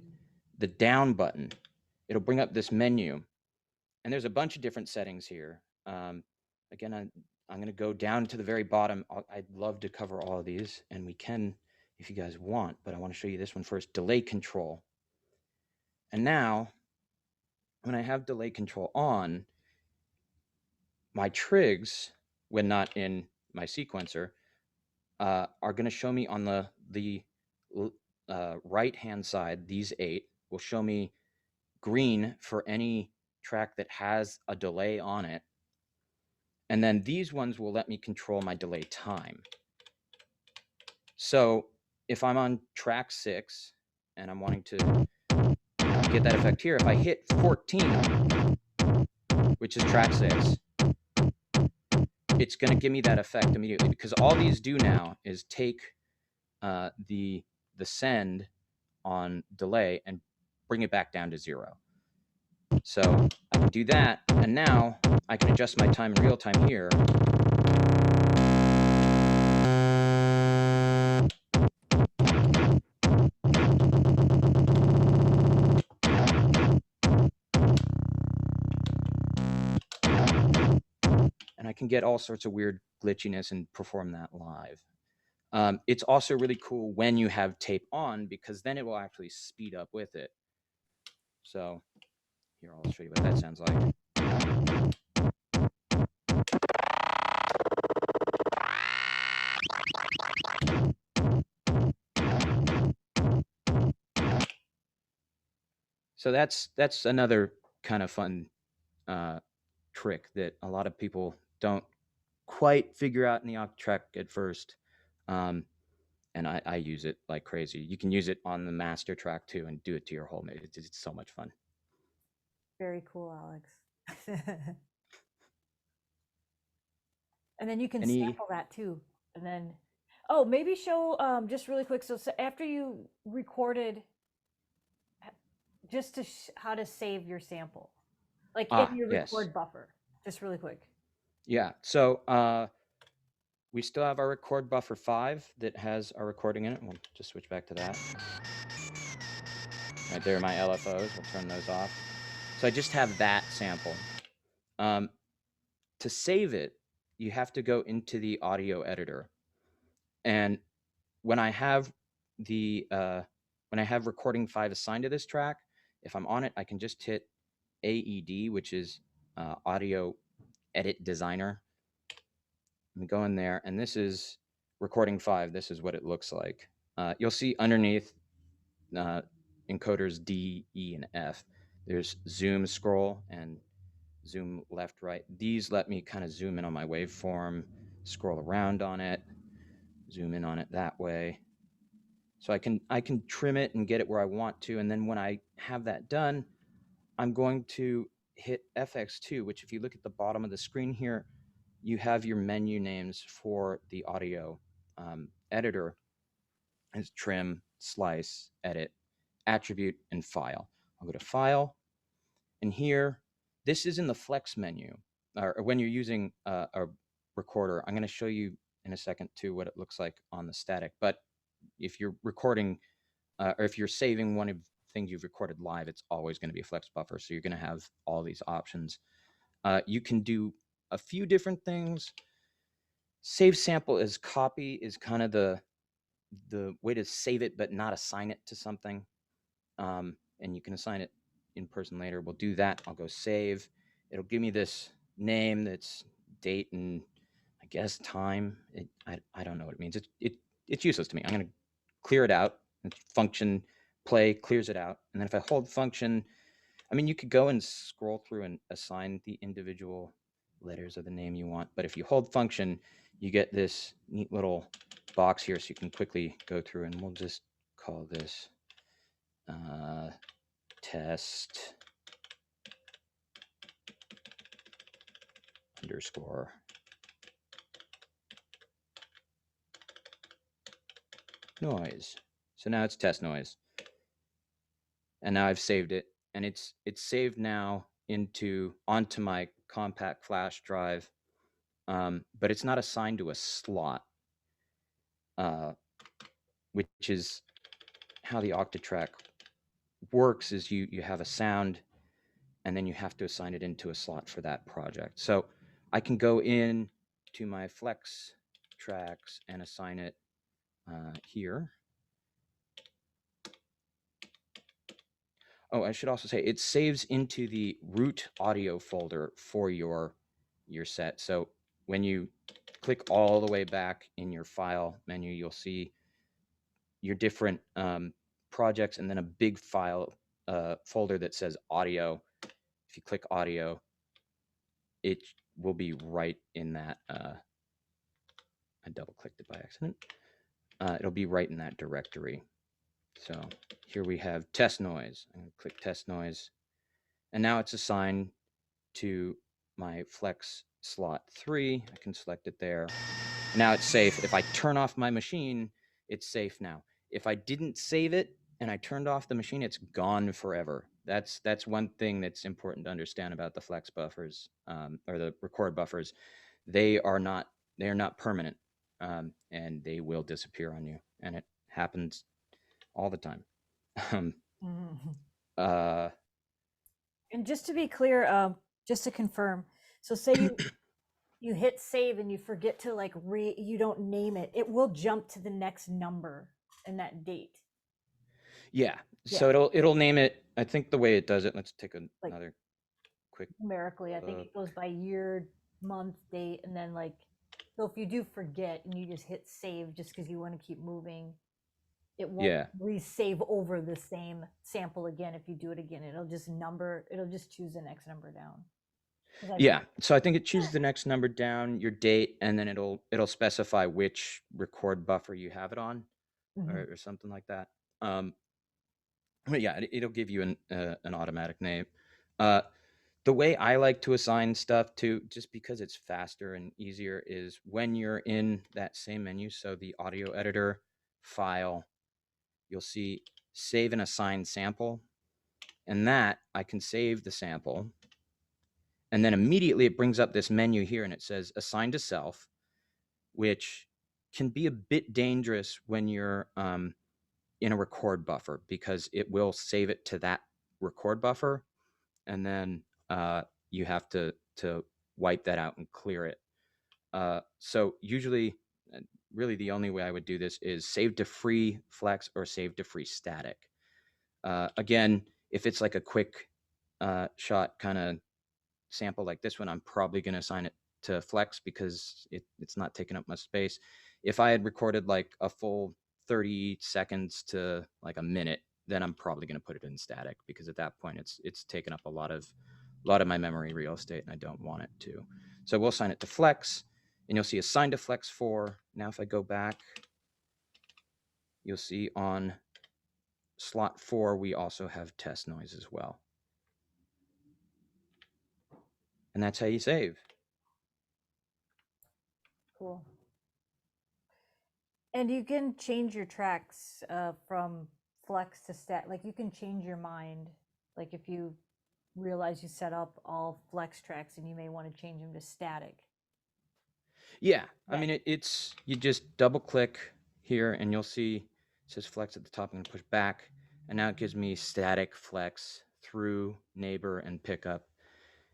the down button, it'll bring up this menu. And there's a bunch of different settings here. Again, I'm going to go down to the very bottom. I'd love to cover all of these, and we can if you guys want, but I want to show you this one first, delay control. And now, when I have delay control on, my trigs, when not in my sequencer, are going to show me on the right-hand side, these 8 will show me green for any track that has a delay on it. And then these ones will let me control my delay time. So if I'm on track 6 and I'm wanting to get that effect here, if I hit 14, which is track 6, it's going to give me that effect immediately, because all these do now is take the send on delay and bring it back down to 0. So I can do that, and now I can adjust my time in real time here. And I can get all sorts of weird glitchiness and perform that live. It's also really cool when you have tape on, because then it will actually speed up with it. So here, I'll show you what that sounds like. So that's another kind of fun trick that a lot of people don't quite figure out in the Octatrack at first. And I use it like crazy. You can use it on the master track too and do it to your whole MIDI. It's so much fun. Very cool, Alex. And then you can sample that too. And then, oh, maybe show just really quick. So after you recorded, just to how to save your sample, like in your record buffer, just really quick. Yeah. So we still have our record buffer 5 that has our recording in it. We'll just switch back to that. Right there are my LFOs. We'll turn those off. So I just have that sample. To save it, you have to go into the audio editor. And when I have recording 5 assigned to this track, if I'm on it, I can just hit AED, which is Audio Edit Designer. I'm go in there, and this is recording 5. This is what it looks like. You'll see underneath encoders D, E, and F. There's zoom, scroll, and zoom left, right. These let me kind of zoom in on my waveform, scroll around on it, zoom in on it that way. So I can trim it and get it where I want to. And then when I have that done, I'm going to hit FX2, which if you look at the bottom of the screen here, you have your menu names for the audio editor. It's trim, slice, edit, attribute, and file. I'll go to file, and here, this is in the flex menu, or when you're using a recorder. I'm going to show you in a second too what it looks like on the static. But if you're recording, or if you're saving one of the things you've recorded live, it's always going to be a flex buffer. So you're going to have all these options. You can do a few different things. Save sample as copy is kind of the way to save it, but not assign it to something. And you can assign it in person later. We'll do that. I'll go save. It'll give me this name that's date and I guess time. I don't know what it means. It's useless to me. I'm going to clear it out. Function play clears it out. And then if I hold function, I mean, you could go and scroll through and assign the individual letters of the name you want. But if you hold function, you get this neat little box here so you can quickly go through, and we'll just call this test underscore noise. So now it's test noise. And now I've saved it, and it's saved now onto my compact flash drive, but it's not assigned to a slot, which is how the Octatrack works. Is you have a sound, and then you have to assign it into a slot for that project. So I can go in to my flex tracks and assign it here. Oh, I should also say it saves into the root audio folder for your set. So when you click all the way back in your file menu, you'll see your different projects, and then a big file folder that says audio. If you click audio, it will be right in that. I double clicked it by accident. it'll be right in that directory. So here we have test noise. I'm going to click test noise. And now it's assigned to my flex slot 3. I can select it there. Now it's safe. If I turn off my machine, it's safe now. If I didn't save it and I turned off the machine, it's gone forever. That's one thing that's important to understand about the flex buffers, or the record buffers. They are not permanent, and they will disappear on you, and it happens all the time. Mhm. And just to be clear, just to confirm, so say you hit save and you forget to like you don't name it, it will jump to the next number and that date. Yeah. So it'll name it. I think the way it does it. Let's take another quick. Numerically, I think it goes by year, month, date, and then like. So if you do forget and you just hit save just because you want to keep moving, it won't re-save over the same sample again. If you do it again, it'll just choose the next number down. Yeah, so I think it chooses the next number down, your date, and then it'll specify which record buffer you have it on, or something like that. But yeah, it'll give you an automatic name. The way I like to assign stuff to, just because it's faster and easier, is when you're in that same menu. So the audio editor file, you'll see save and assign sample, and that I can save the sample. And then immediately it brings up this menu here and it says assign to self, which can be a bit dangerous when you're in a record buffer, because it will save it to that record buffer. And then you have to wipe that out and clear it. So usually, really the only way I would do this is save to free flex or save to free static. Again, if it's like a quick shot kind of sample like this one, I'm probably going to assign it to flex because it's not taking up much space. If I had recorded like a full 30 seconds to like a minute, then I'm probably going to put it in static, because at that point it's taken up a lot of my memory real estate and I don't want it to. So we'll assign it to flex, and you'll see assign to flex 4. Now if I go back, you'll see on slot 4 we also have test noise as well. And that's how you save. Cool. And you can change your tracks from flex to stat. Like you can change your mind. Like if you realize you set up all flex tracks and you may want to change them to static. Yeah, I mean, it's you just double click here and you'll see it says flex at the top. I'm going to push back, and now it gives me static flex through, neighbor, and pickup.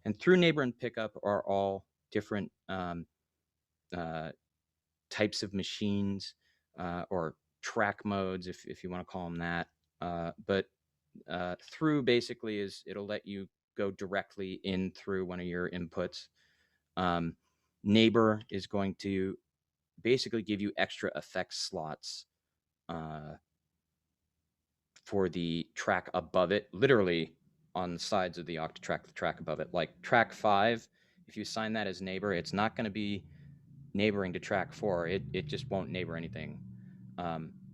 And through, neighbor, and pickup are all different types of machines, or track modes, if you want to call them that. But through basically it'll let you go directly in through one of your inputs. Neighbor is going to basically give you extra effects slots for the track above it, literally on the sides of the Octatrack, the track above it. Like track 5, if you assign that as neighbor, it's not going to be neighboring to track 4. It just won't neighbor anything.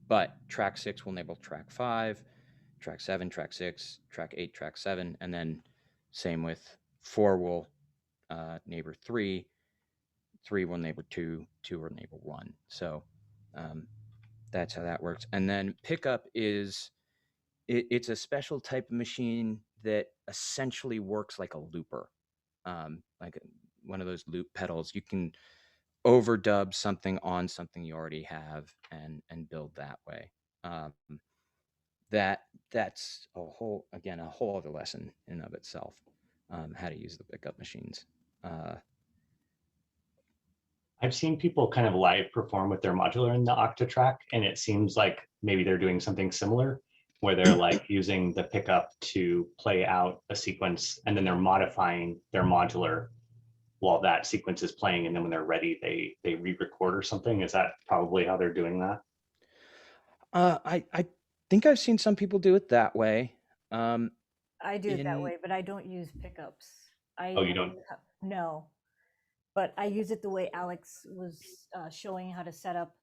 But track 6 will enable track 5, track 7, track 6, track 8, track 7, and then same with 4 will neighbor 3, 3 will neighbor 2, 2 will neighbor 1. So that's how that works. And then pickup is, it's a special type of machine that essentially works like a looper, like one of those loop pedals. You can overdub something on something you already have and build that way. That's a whole other lesson in and of itself, how to use the pickup machines. I've seen people kind of live perform with their modular in the Octatrack, and it seems like maybe they're doing something similar, where they're like using the pickup to play out a sequence, and then they're modifying their modular while that sequence is playing, and then when they're ready, they re-record or something. Is that probably how they're doing that? I think I've seen some people do it that way. I do it that way, but I don't use pickups. Oh, you don't? No, but I use it the way Alex was showing how to set up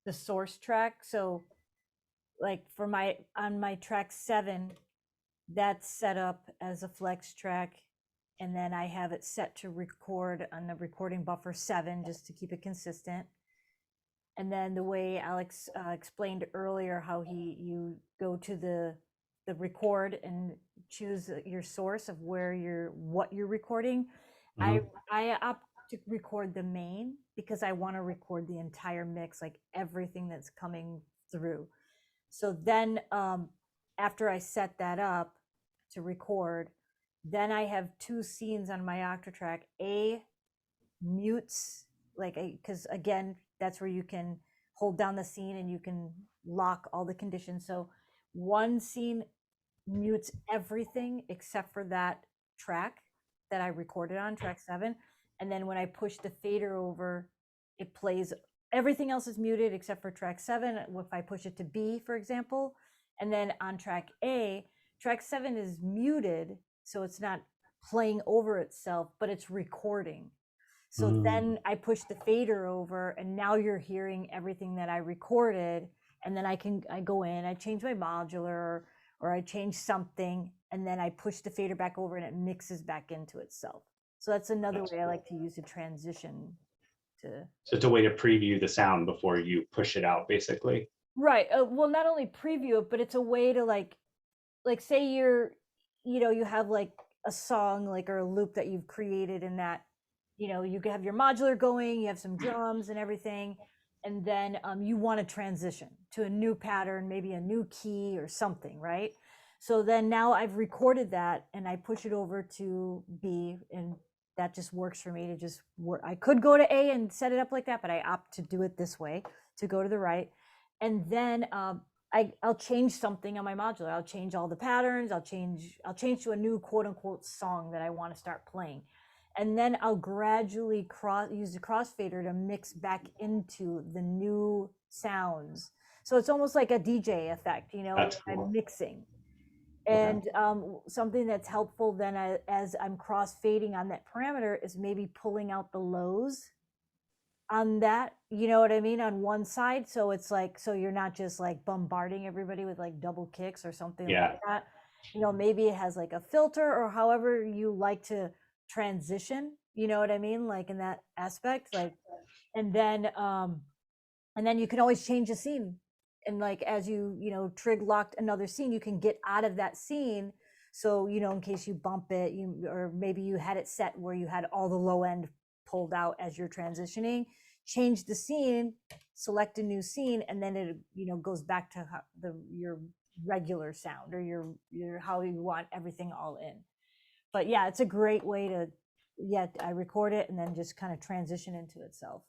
the source track. So like for on my track 7, that's set up as a flex track, and then I have it set to record on the recording buffer 7 just to keep it consistent. And then the way Alex explained earlier, how you go to the record and choose your source of what you're recording. I opt to record the main because I want to record the entire mix, like everything that's coming through. So then after I set that up to record, then I have 2 scenes on my Octatrack. A mutes, like, because again, that's where you can hold down the scene and you can lock all the conditions. So one scene mutes everything except for that track that I recorded on, track 7. And then when I push the fader over, it plays, everything else is muted except for track 7. If I push it to B, for example, and then on track A, track 7 is muted, so it's not playing over itself, but it's recording. So then I push the fader over, and now you're hearing everything that I recorded. And then I go in, I change my modular, or I change something, and then I push the fader back over and it mixes back into itself. So that's another way I like to use the transition to. So it's a way to preview the sound before you push it out, basically. Right. Well, not only preview it, but it's a way to like say you have like a song, like, or a loop that you've created in that, you could have your modular going, you have some drums and everything, and then you want to transition to a new pattern, maybe a new key or something, right? So then now I've recorded that and I push it over to B, and that just works for me to just work. I could go to A and set it up like that, but I opt to do it this way, to go to the right. And then I'll change something on my modular. I'll change all the patterns. I'll change to a new quote unquote song that I want to start playing. And then I'll gradually use the crossfader to mix back into the new sounds. So it's almost like a DJ effect, That's cool. I'm mixing. And something that's helpful then as I'm crossfading on that parameter is maybe pulling out the lows on that, you know what I mean, on one side. So it's like, so you're not just like bombarding everybody with like double kicks or something like that. Maybe it has like a filter, or however you like to transition, you know what I mean, like in that aspect, like, and then you can always change the scene, and like as you trig locked another scene, you can get out of that scene. So in case you bump it, or maybe you had it set where you had all the low end pulled out as you're transitioning, change the scene, select a new scene, and then it goes back to your regular sound, or your how you want everything all in. But yeah, it's a great way to, I record it and then just kind of transition into itself.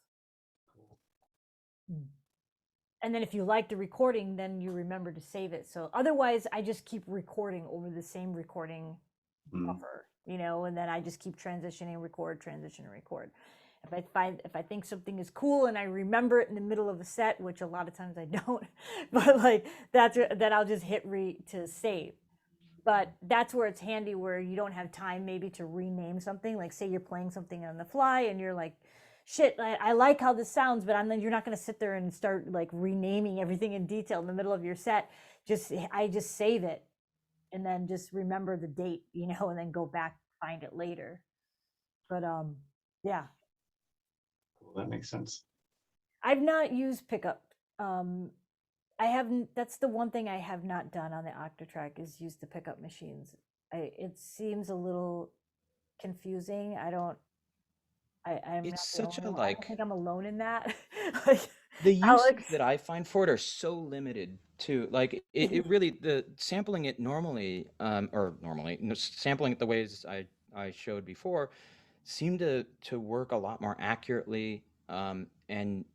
And then if you like the recording, then you remember to save it. So otherwise I just keep recording over the same recording buffer, and then I just keep transitioning, record, transition, record. If I think something is cool and I remember it in the middle of a set, which a lot of times I don't, but like then I'll just hit to save. But that's where it's handy, where you don't have time maybe to rename something. Like say you're playing something on the fly and you're like, shit, I like how this sounds, but then you're not going to sit there and start like renaming everything in detail in the middle of your set. I just save it and then just remember the date, and then go back, find it later. But yeah. Cool, that makes sense. I've not used pickup. I haven't. That's the one thing I have not done on the Octatrack, is use the pickup machines. It seems a little confusing. I'm It's not the such only a one. I like don't think I'm alone in that. Like, the uses Alex. that I find for it are so limited too. Like it really, the sampling it normally, sampling it the ways I showed before seem to work a lot more accurately. And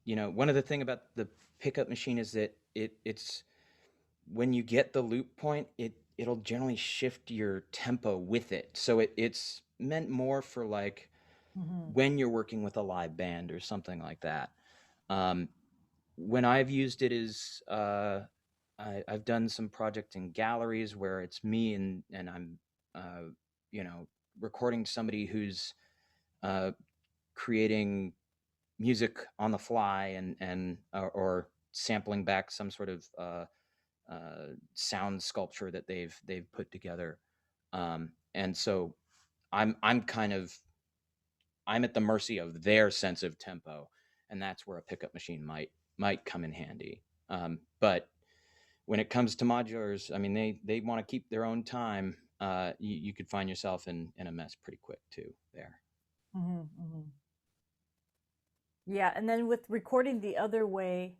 one of the thing about the pickup machine is that it's when you get the loop point, it'll generally shift your tempo with it. So it's meant more for like when you're working with a live band or something like that. When I've used it is I've done some project in galleries where it's me and I'm recording somebody who's creating music on the fly or sampling back some sort of sound sculpture that they've put together. And so I'm at the mercy of their sense of tempo, and that's where a pickup machine might come in handy. But when it comes to modulars, I mean, they want to keep their own time. You could find yourself in a mess pretty quick too there. Yeah, and then with recording the other way,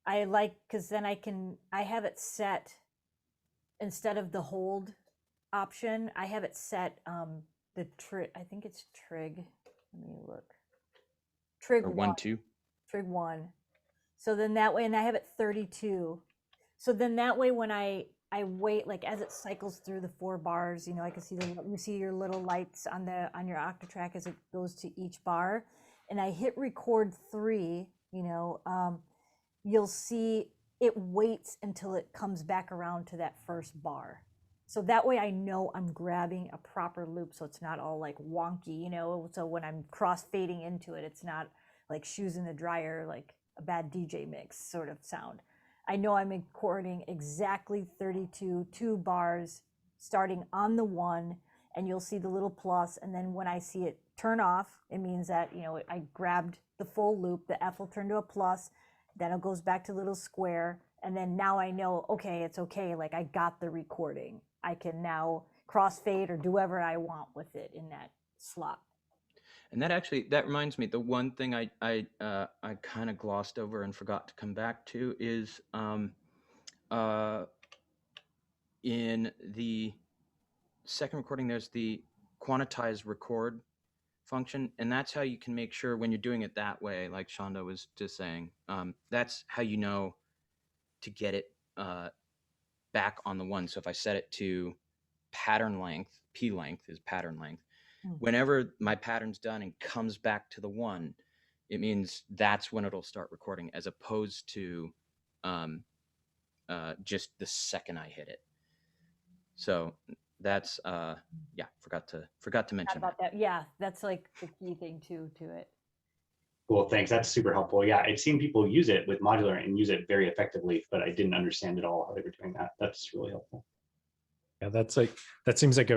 I like, because then I have it set, instead of the hold option, I have it set the trig, I think it's trig. Let me look. Trig Or 1. 1-2. Trig 1. So then that way, and I have it 32. So then that way when I wait, like as it cycles through the 4 bars, you know, I can see you see your little lights on your Octatrack as it goes to each bar, and I hit record 3, you know, you'll see it waits until it comes back around to that first bar. So that way I know I'm grabbing a proper loop, so it's not all like wonky, you know, so when I'm cross-fading into it, it's not like shoes in the dryer, like a bad DJ mix sort of sound. I know I'm recording exactly 32 2 bars starting on the 1, and you'll see the little plus, and then when I see it turn off, it means that, you know, I grabbed the full loop, the F will turn to a plus, then it goes back to little square, and then now I know, okay, it's okay, like I got the recording. I can now crossfade or do whatever I want with it in that slot. And that reminds me, the one thing I kind of glossed over and forgot to come back to is in the second recording, there's the quantized record function, and that's how you can make sure when you're doing it that way, like Shonda was just saying, that's how you know to get it back on the 1. So if I set it to pattern length, P length is pattern length, whenever my pattern's done and comes back to the 1, it means that's when it'll start recording, as opposed to just the second I hit it. So that's forgot to mention about that. Yeah, that's like the key thing too to it. Cool, thanks. That's super helpful. Yeah, I've seen people use it with modular and use it very effectively, but I didn't understand at all how they were doing that. That's really helpful. Yeah, that seems like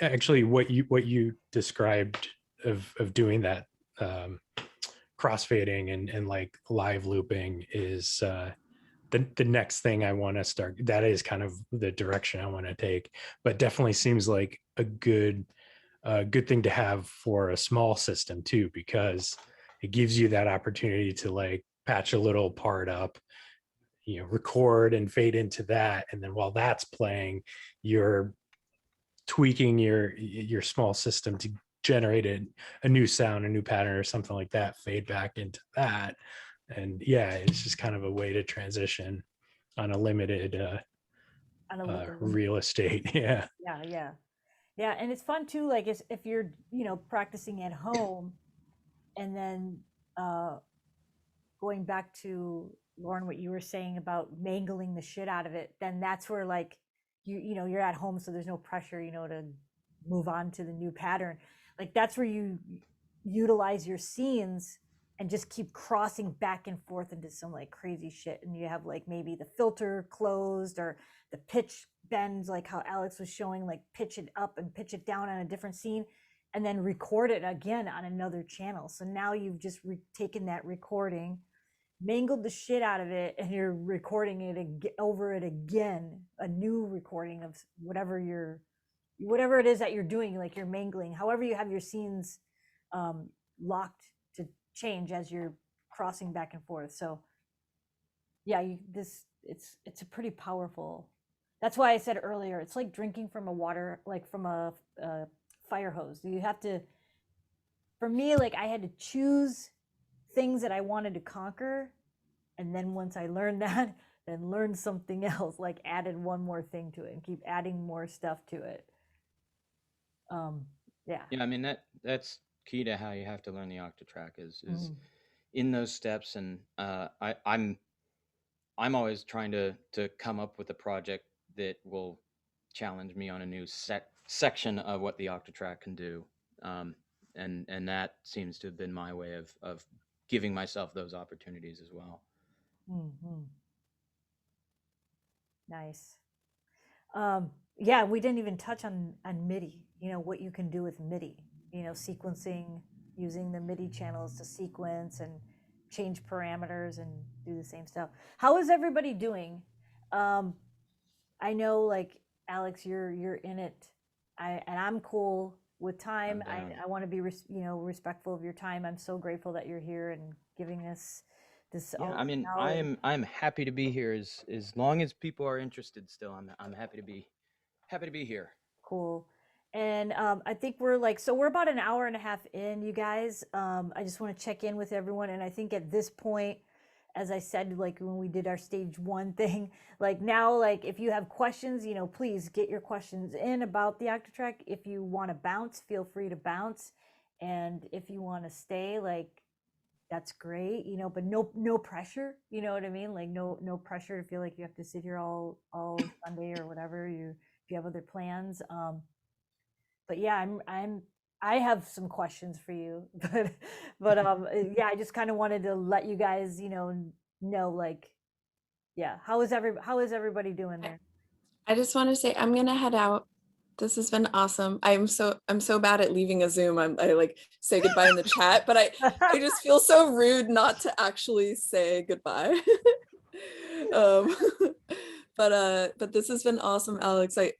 actually what you described of doing that crossfading and like live looping is the next thing I want to start. That is kind of the direction I want to take, but definitely seems like a good thing to have for a small system too, because it gives you that opportunity to like patch a little part up, you know, record and fade into that, and then while that's playing, you're tweaking your small system to generate a new sound, a new pattern or something like that, fade back into that. And yeah, it's just kind of a way to transition on a limited real estate. Yeah. Yeah, and it's fun too, like if you're, you know, practicing at home, and then going back to Lauren, what you were saying about mangling the shit out of it, then that's where like you know, you're at home, so there's no pressure, you know, to move on to the new pattern. Like that's where you utilize your scenes and just keep crossing back and forth into some like crazy shit, and you have like maybe the filter closed or the pitch bends, like how Alex was showing, like pitch it up and pitch it down on a different scene, and then record it again on another channel. So now you've just taken that recording, mangled the shit out of it, and you're recording it over it again, a new recording of whatever it is that you're doing, like you're mangling, however you have your scenes locked to change as you're crossing back and forth. So yeah, it's a pretty powerful. That's why I said earlier, it's like drinking from a water, like from a fire hose. You have to, for me, like I had to choose things that I wanted to conquer, and then once I learned that, then learn something else, like added one more thing to it and keep adding more stuff to it. Yeah, I mean, that's key to how you have to learn the Octatrack is in those steps. And I'm always trying to come up with a project that will challenge me on a new section of what the Octatrack can do. and that seems to have been my way of giving myself those opportunities as well. Mm-hmm. Nice. Yeah, we didn't even touch on MIDI, you know, what you can do with MIDI, you know, sequencing, using the MIDI channels to sequence and change parameters and do the same stuff. How is everybody doing? I know, like, Alex, you're in it. And I'm cool with time. I'm down. I want to be, you know, respectful of your time. I'm so grateful that you're here and giving us this. Yeah, all I this mean, knowledge. I'm happy to be here as long as people are interested still. I'm happy to be here. Cool. And I think we're like, so we're about an hour and a half in, you guys. I just want to check in with everyone. And I think at this point, as I said, like when we did our stage 1 thing, like now, like if you have questions, you know, please get your questions in about the Octatrack. If you want to bounce, feel free to bounce. And if you want to stay, like, that's great, you know, but no pressure, you know what I mean? Like no pressure to feel like you have to sit here all Sunday or whatever if you have other plans. But yeah, I have some questions for you, but yeah, I just kind of wanted to let you guys, you know like, yeah, how is everybody doing there? I just want to say I'm gonna head out. This has been awesome. I'm so bad at leaving a Zoom. I like say goodbye in the chat, but I just feel so rude not to actually say goodbye. um, but this has been awesome, Alex. I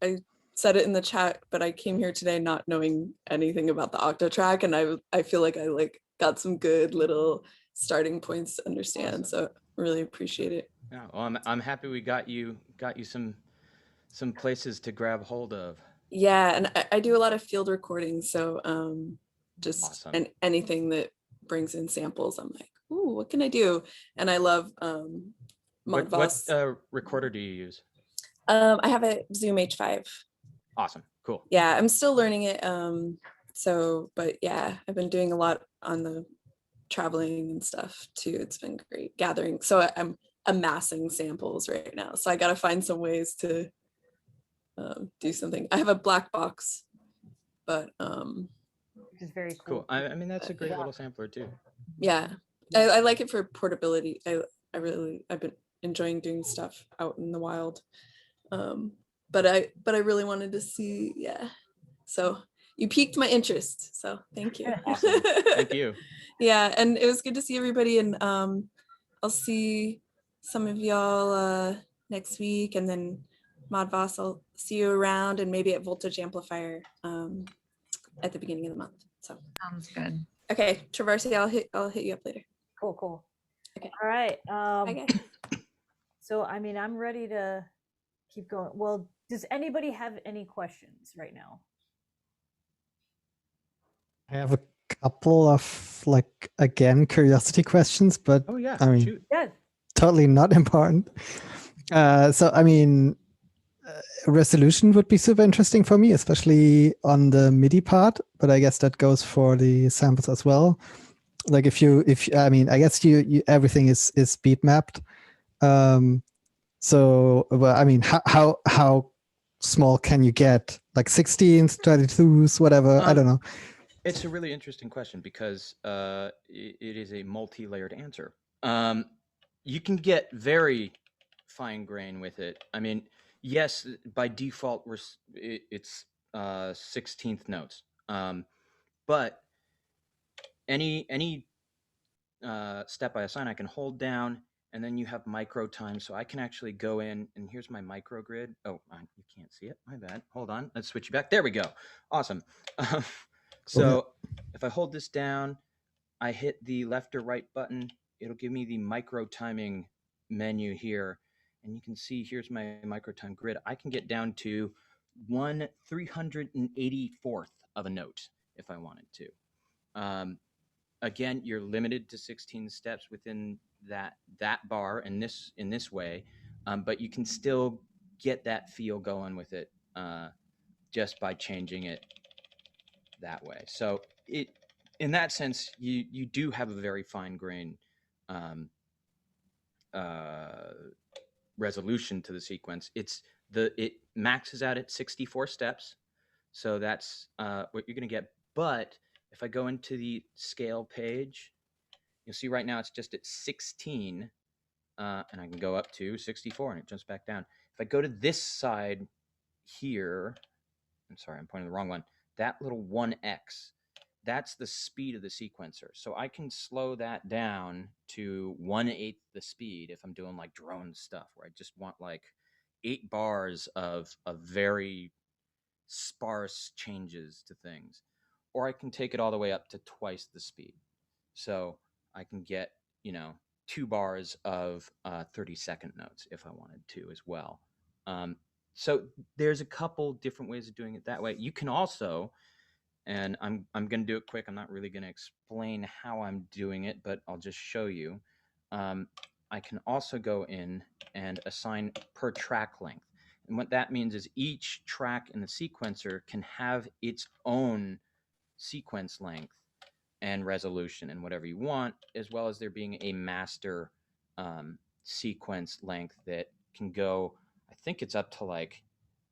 said it in the chat, but I came here today not knowing anything about the Octatrack, and I feel like I like got some good little starting points to understand. Awesome. So really appreciate it. Yeah, well, I'm happy we got you some places to grab hold of. Yeah, and I do a lot of field recordings, so just Awesome. and anything that brings in samples, I'm like, ooh, what can I do? And I love What Modvos. recorder do you use? I have a Zoom H5. Awesome. Cool. Yeah, I'm still learning it. So, but yeah, I've been doing a lot on the traveling and stuff too. It's been great gathering. So I'm amassing samples right now. So I got to find some ways to do something. I have a black box, but Which is very Cool. cool. I mean, that's a great Yeah. little sampler too. yeah, I like it for portability. I've been enjoying doing stuff out in the wild. But I really wanted to see, yeah. So you piqued my interest. So thank you. Awesome. Thank you. Yeah, and it was good to see everybody, and I'll see some of y'all next week, and then Modvos, I'll see you around, and maybe at Voltage Amplifier at the beginning of the month. So Sounds good. okay, Traversy, I'll hit you up later. Cool. Okay. All right. Bye, guys. So I mean, I'm ready to keep going. Well, does anybody have any questions right now? I have a couple of, like, again, curiosity questions, but Oh yeah. I mean, Shoot. Yeah. totally not important. So, I mean, resolution would be super interesting for me, especially on the MIDI part, but I guess that goes for the samples as well. Like I mean, I guess you everything is beat mapped. So, well, I mean, how small can you get? Like 16s, 22s, whatever. I don't know. It's a really interesting question because it is a multi-layered answer. You can get very fine grain with it. I mean, yes, by default it's 16th notes, but any step I assign, I can hold down, and then you have micro time, so I can actually go in, and here's my micro grid. Oh, you can't see it. My bad. Hold on. Let's switch you back. There we go. Awesome. So if I hold this down, I hit the left or right button, it'll give me the micro timing menu here. And you can see here's my micro time grid. I can get down to 1/384th of a note if I wanted to. Again, you're limited to 16 steps within that bar in this way, but you can still get that feel going with it just by changing it that way. So in that sense, you do have a very fine grain resolution to the sequence. It maxes out at 64 steps, so that's what you're going to get. But If I go into the scale page, you'll see right now it's just at 16, and I can go up to 64 and it jumps back down. If I go to this side here, I'm sorry, I'm pointing the wrong one. That little 1x, that's the speed of the sequencer. So I can slow that down to 1/8 the speed if I'm doing like drone stuff where I just want like 8 bars of very sparse changes to things. Or I can take it all the way up to twice the speed. So I can get, 2 bars of 30-second notes if I wanted to as well. So there's a couple different ways of doing it that way. You can also, and I'm going to do it quick. I'm not really going to explain how I'm doing it, but I'll just show you. I can also go in and assign per track length. And what that means is each track in the sequencer can have its own sequence length and resolution and whatever you want, as well as there being a master sequence length that can go, I think it's up to like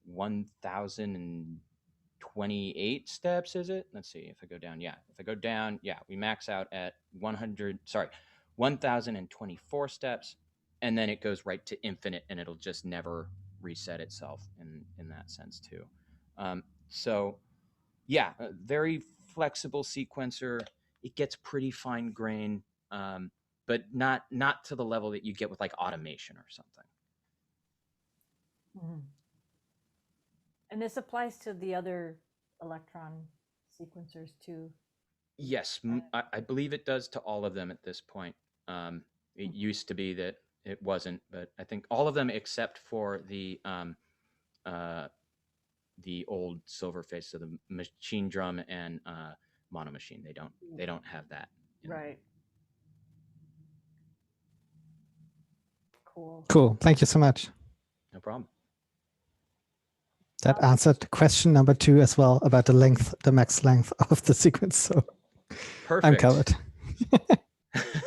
1,028 steps, is it? Let's see if I go down. Yeah, if I go down, yeah, we max out at 1,024 steps, and then it goes right to infinite, and it'll just never reset itself in that sense too. So yeah, a very flexible sequencer. It gets pretty fine grained, but not to the level that you get with like automation or something. Mhm. And this applies to the other Elektron sequencers too. Yes, I believe it does to all of them at this point. It used to be that it wasn't, but I think all of them except for the old silver face of the MachineDrum and Mono Machine. They don't have that. Right. Cool. Cool. Thank you so much. No problem. That answered question number 2 as well about the length, the max length of the sequence. So Perfect. I'm covered.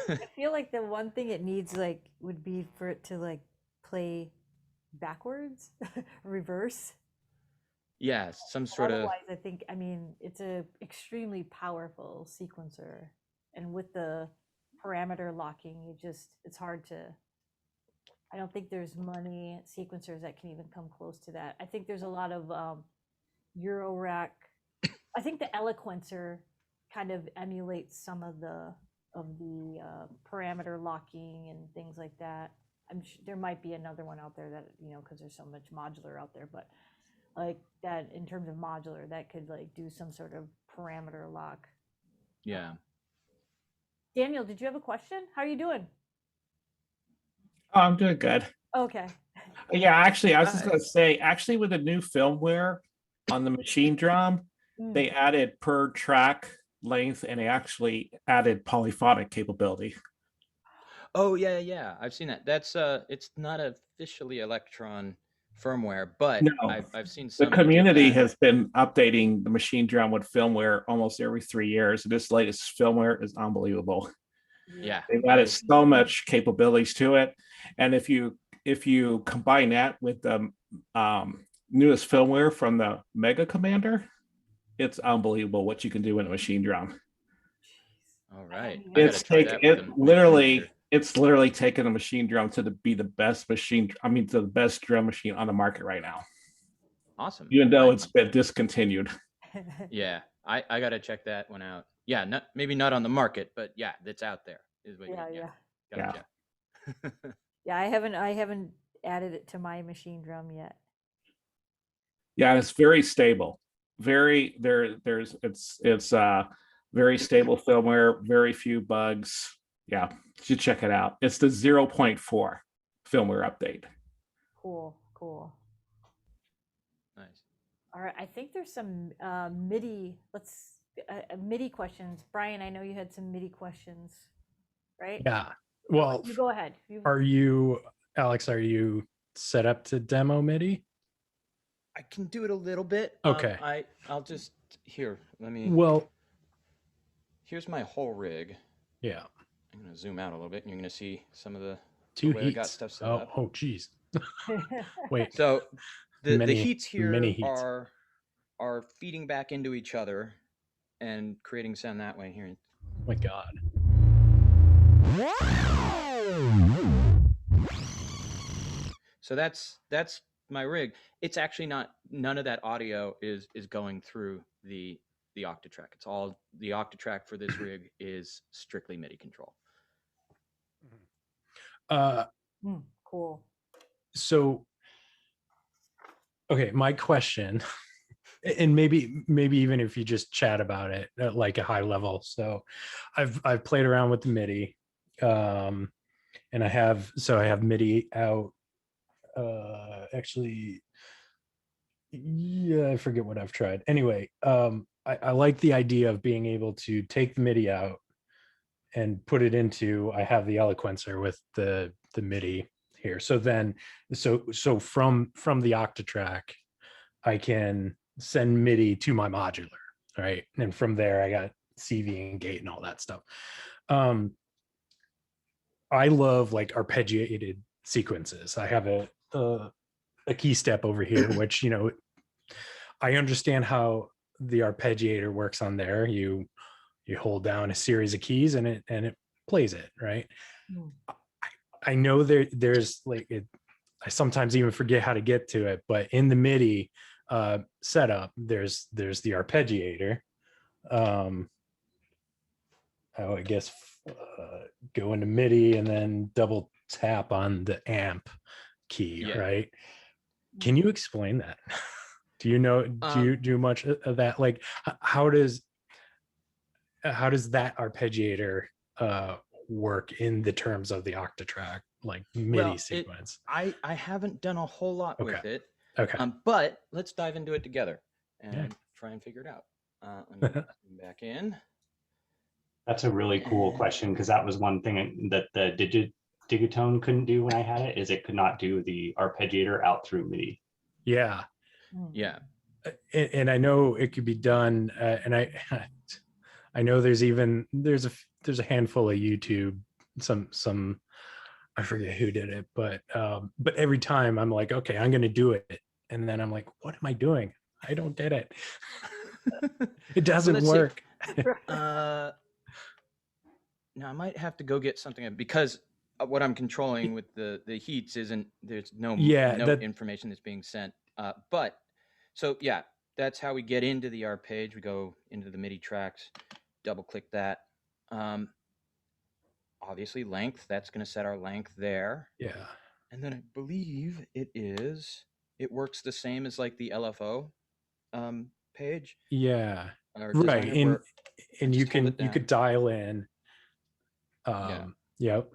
I feel like the one thing it needs would be for it to play backwards, reverse. Yeah, some sort of. Otherwise, I mean, it's a extremely powerful sequencer, and with the parameter locking, it's hard to. I don't think there's many sequencers that can even come close to that. I think there's a lot of Eurorack. I think the Eloquencer kind of emulates some of the parameter locking and things like that. I'm sure there might be another one out there that because there's so much modular out there, but like that in terms of modular that could do some sort of parameter lock. Yeah. Daniel, did you have a question? How are you doing? Oh, I'm doing good. Okay. Yeah, actually, I was just going to say, actually, with the new firmware on the MachineDrum, they added per track length and they actually added polyphonic capability. Oh yeah, I've seen that. That's it's not officially Elektron firmware, but No, I've seen some. The community has been updating the MachineDrum with firmware almost every 3 years. This latest firmware is unbelievable. Yeah, they've added so much capabilities to it, and if you combine that with the newest firmware from the Mega Commander, it's unbelievable what you can do in a MachineDrum. All right, it's literally taken a MachineDrum to be the best machine. I mean, to the best drum machine on the market right now. Awesome. Even though it's been discontinued. Yeah, I gotta check that one out. Yeah, maybe not on the market, but yeah, that's out there. Yeah. Gotcha. Yeah, I haven't added it to my MachineDrum yet. Yeah, it's very stable. It's very stable firmware, very few bugs. Yeah, you should check it out. It's the 0.4 firmware update. Cool. Nice. All right, I think there's some MIDI. MIDI questions. Brian, I know you had some MIDI questions, right? Yeah. Well, you go ahead. Alex, are you set up to demo MIDI? I can do it a little bit. Okay. I'll just let me. Well, here's my whole rig. Yeah. I'm gonna zoom out a little bit, and you're gonna see some of the way I got stuff set up. Oh, geez. Wait. So the heats here are feeding back into each other, and creating sound that way here. Oh my God. So that's my rig. It's actually not, none of that audio is going through the Octatrack. It's all, the Octatrack for this rig is strictly MIDI control. Cool. So, okay, my question, and maybe even if you just chat about it at like a high level. So I've played around with the MIDI, and I have MIDI out, actually, yeah, I forget what I've tried. Anyway, I like the idea of being able to take the MIDI out and put it into, I have the Eloquencer with the MIDI here. So then, so from the Octatrack, I can send MIDI to my modular, right? And from there, I got CV and gate and all that stuff. I love like arpeggiated sequences. I have a key step over here, which, you know, I understand how the arpeggiator works on there. You hold down a series of keys and it plays it, right? I know there's like it, I sometimes even forget how to get to it, but in the MIDI setup, there's the arpeggiator. I guess go into MIDI and then double tap on the amp key, Yeah. right? Can you explain that? Do you know, do you do much of that? Like how does that arpeggiator work in the terms of the Octatrack, like MIDI sequence? I haven't done a whole lot with it. Okay. But let's dive into it together and Yeah. try and figure it out. Let me zoom back in. That's a really cool question, because that was one thing that the Digitone couldn't do when I had it, is it could not do the arpeggiator out through MIDI. Yeah. Yeah. And I know it could be done, and I know there's a handful of YouTube, some I forget who did it, but every time I'm like, okay, I'm gonna do it, and then I'm like, what am I doing? I don't get it. It doesn't work. Now I might have to go get something, because what I'm controlling with the heats isn't, there's no information that's being sent. But so yeah, that's how we get into the arpeggiator. We go into the MIDI tracks, double click that. Obviously length, that's going to set our length there. Yeah. And then I believe it works the same as like the LFO page. Yeah. Right. And you could dial in. Yep.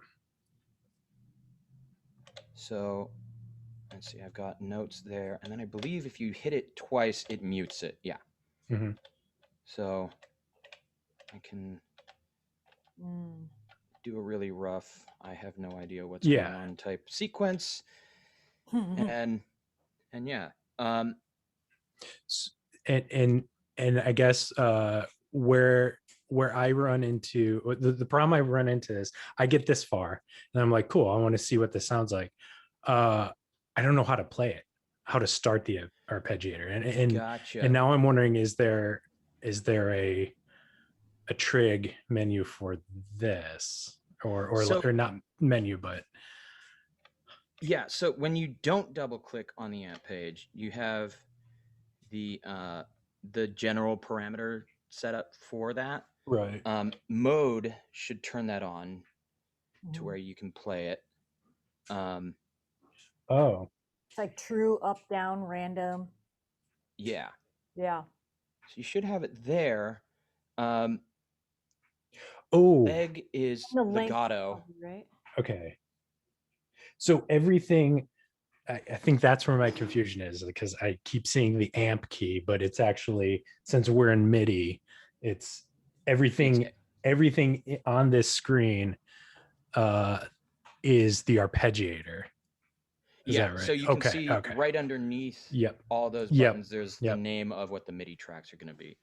So let's see, I've got notes there. And then I believe if you hit it twice, it mutes it. Yeah. Mm-hmm. So I can do a really rough, I have no idea what's going on type sequence. and yeah. And I guess where I run into the problem I run into is I get this far and I'm like, cool, I want to see what this sounds like. I don't know how to play it, how to start the arpeggiator, and gotcha. And now I'm wondering, is there a trig menu for this, or not menu, but yeah. So when you don't double click on the amp page, you have the general parameter setup for that. Right. Mode should turn that on to where you can play it. Oh. It's like true, up, down, random. Yeah. Yeah. So you should have it there. Leg is legato. Right. Okay. So everything, I think that's where my confusion is, because I keep seeing the amp key, but it's actually, since we're in MIDI, it's everything on this screen is the arpeggiator. Is that right? So you can see right underneath all those buttons, there's the name of what the MIDI tracks are going to be.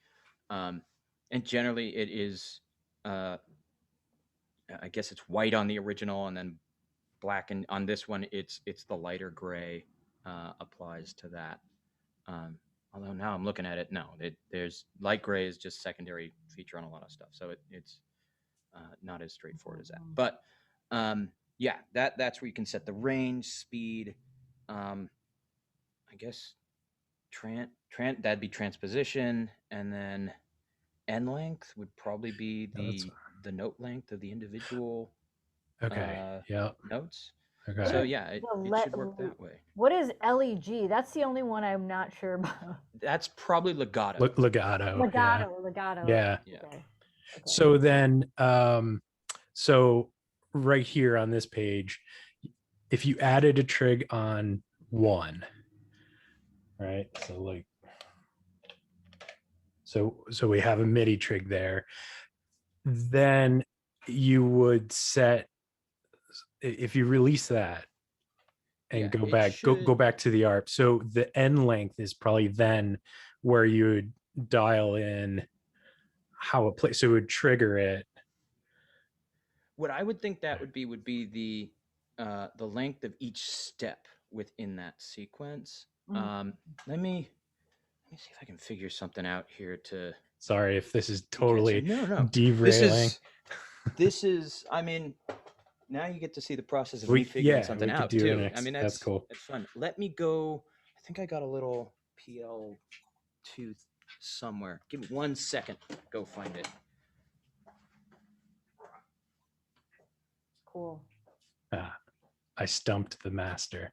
And generally it is, I guess it's white on the original and then black, and on this one it's the lighter gray applies to that. although now I'm looking at it, no, there's light gray is just secondary feature on a lot of stuff. So it's not as straightforward as that. But yeah, that's where you can set the range, speed. I guess that'd be transposition, and then end length would probably be the note length of the individual notes. Okay. So yeah, it should work that way. What is LEG? That's the only one I'm not sure about. That's probably legato. Legato. Yeah. Okay. So then, so right here on this page, if you added a trig on 1, right? So like, so we have a MIDI trig there. Then you would set, if you release that and go back to the ARP. So the end length is probably then where you would dial in how it plays. So it would trigger it. What I would think that would be the length of each step within that sequence. Let me see if I can figure something out here to. Sorry if this is totally no. derailing. This is. I mean, now you get to see the process of me figuring something out too. I mean, that's cool. It's fun. Let me go. I think I got a little PL2 somewhere. Give me 1 second. Go find it. Cool. I stumped the master.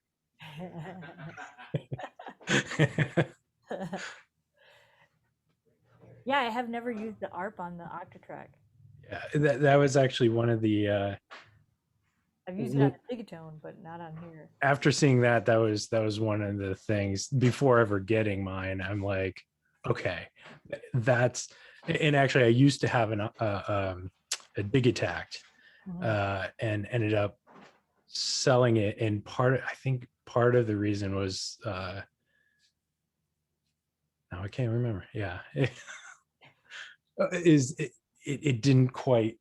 Yeah, I have never used the ARP on the Octatrack. Yeah, that was actually one of the. I've used it on the Digatone, but not on here. After seeing that was one of the things before ever getting mine. I'm like, okay, that's. And actually, I used to have a Digitact, and ended up selling it. And I think part of the reason was. Now I can't remember. Yeah. It didn't quite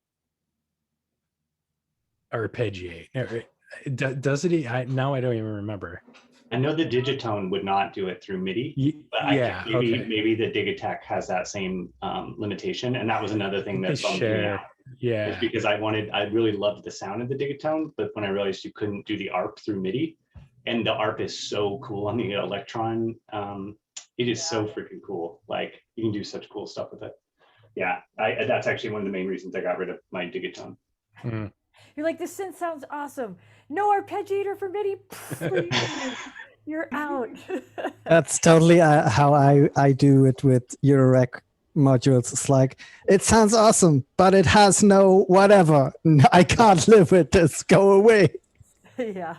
arpeggiate. Does it? Now I don't even remember. I know the Digitone would not do it through MIDI, but maybe the Digitact has that same limitation, and that was another thing that bumped me out. Yeah, is because I really loved the sound of the Digitone, but when I realized you couldn't do the ARP through MIDI, and the ARP is so cool on the Elektron, it is so freaking cool. Like you can do such cool stuff with it. Yeah, that's actually one of the main reasons I got rid of my Digitone. You're like, this synth sounds awesome. No arpeggiator for MIDI. You're out. That's totally how I do it with Eurorack modules. It's like, it sounds awesome, but it has no whatever. No, I can't live with this. Go away. Yeah.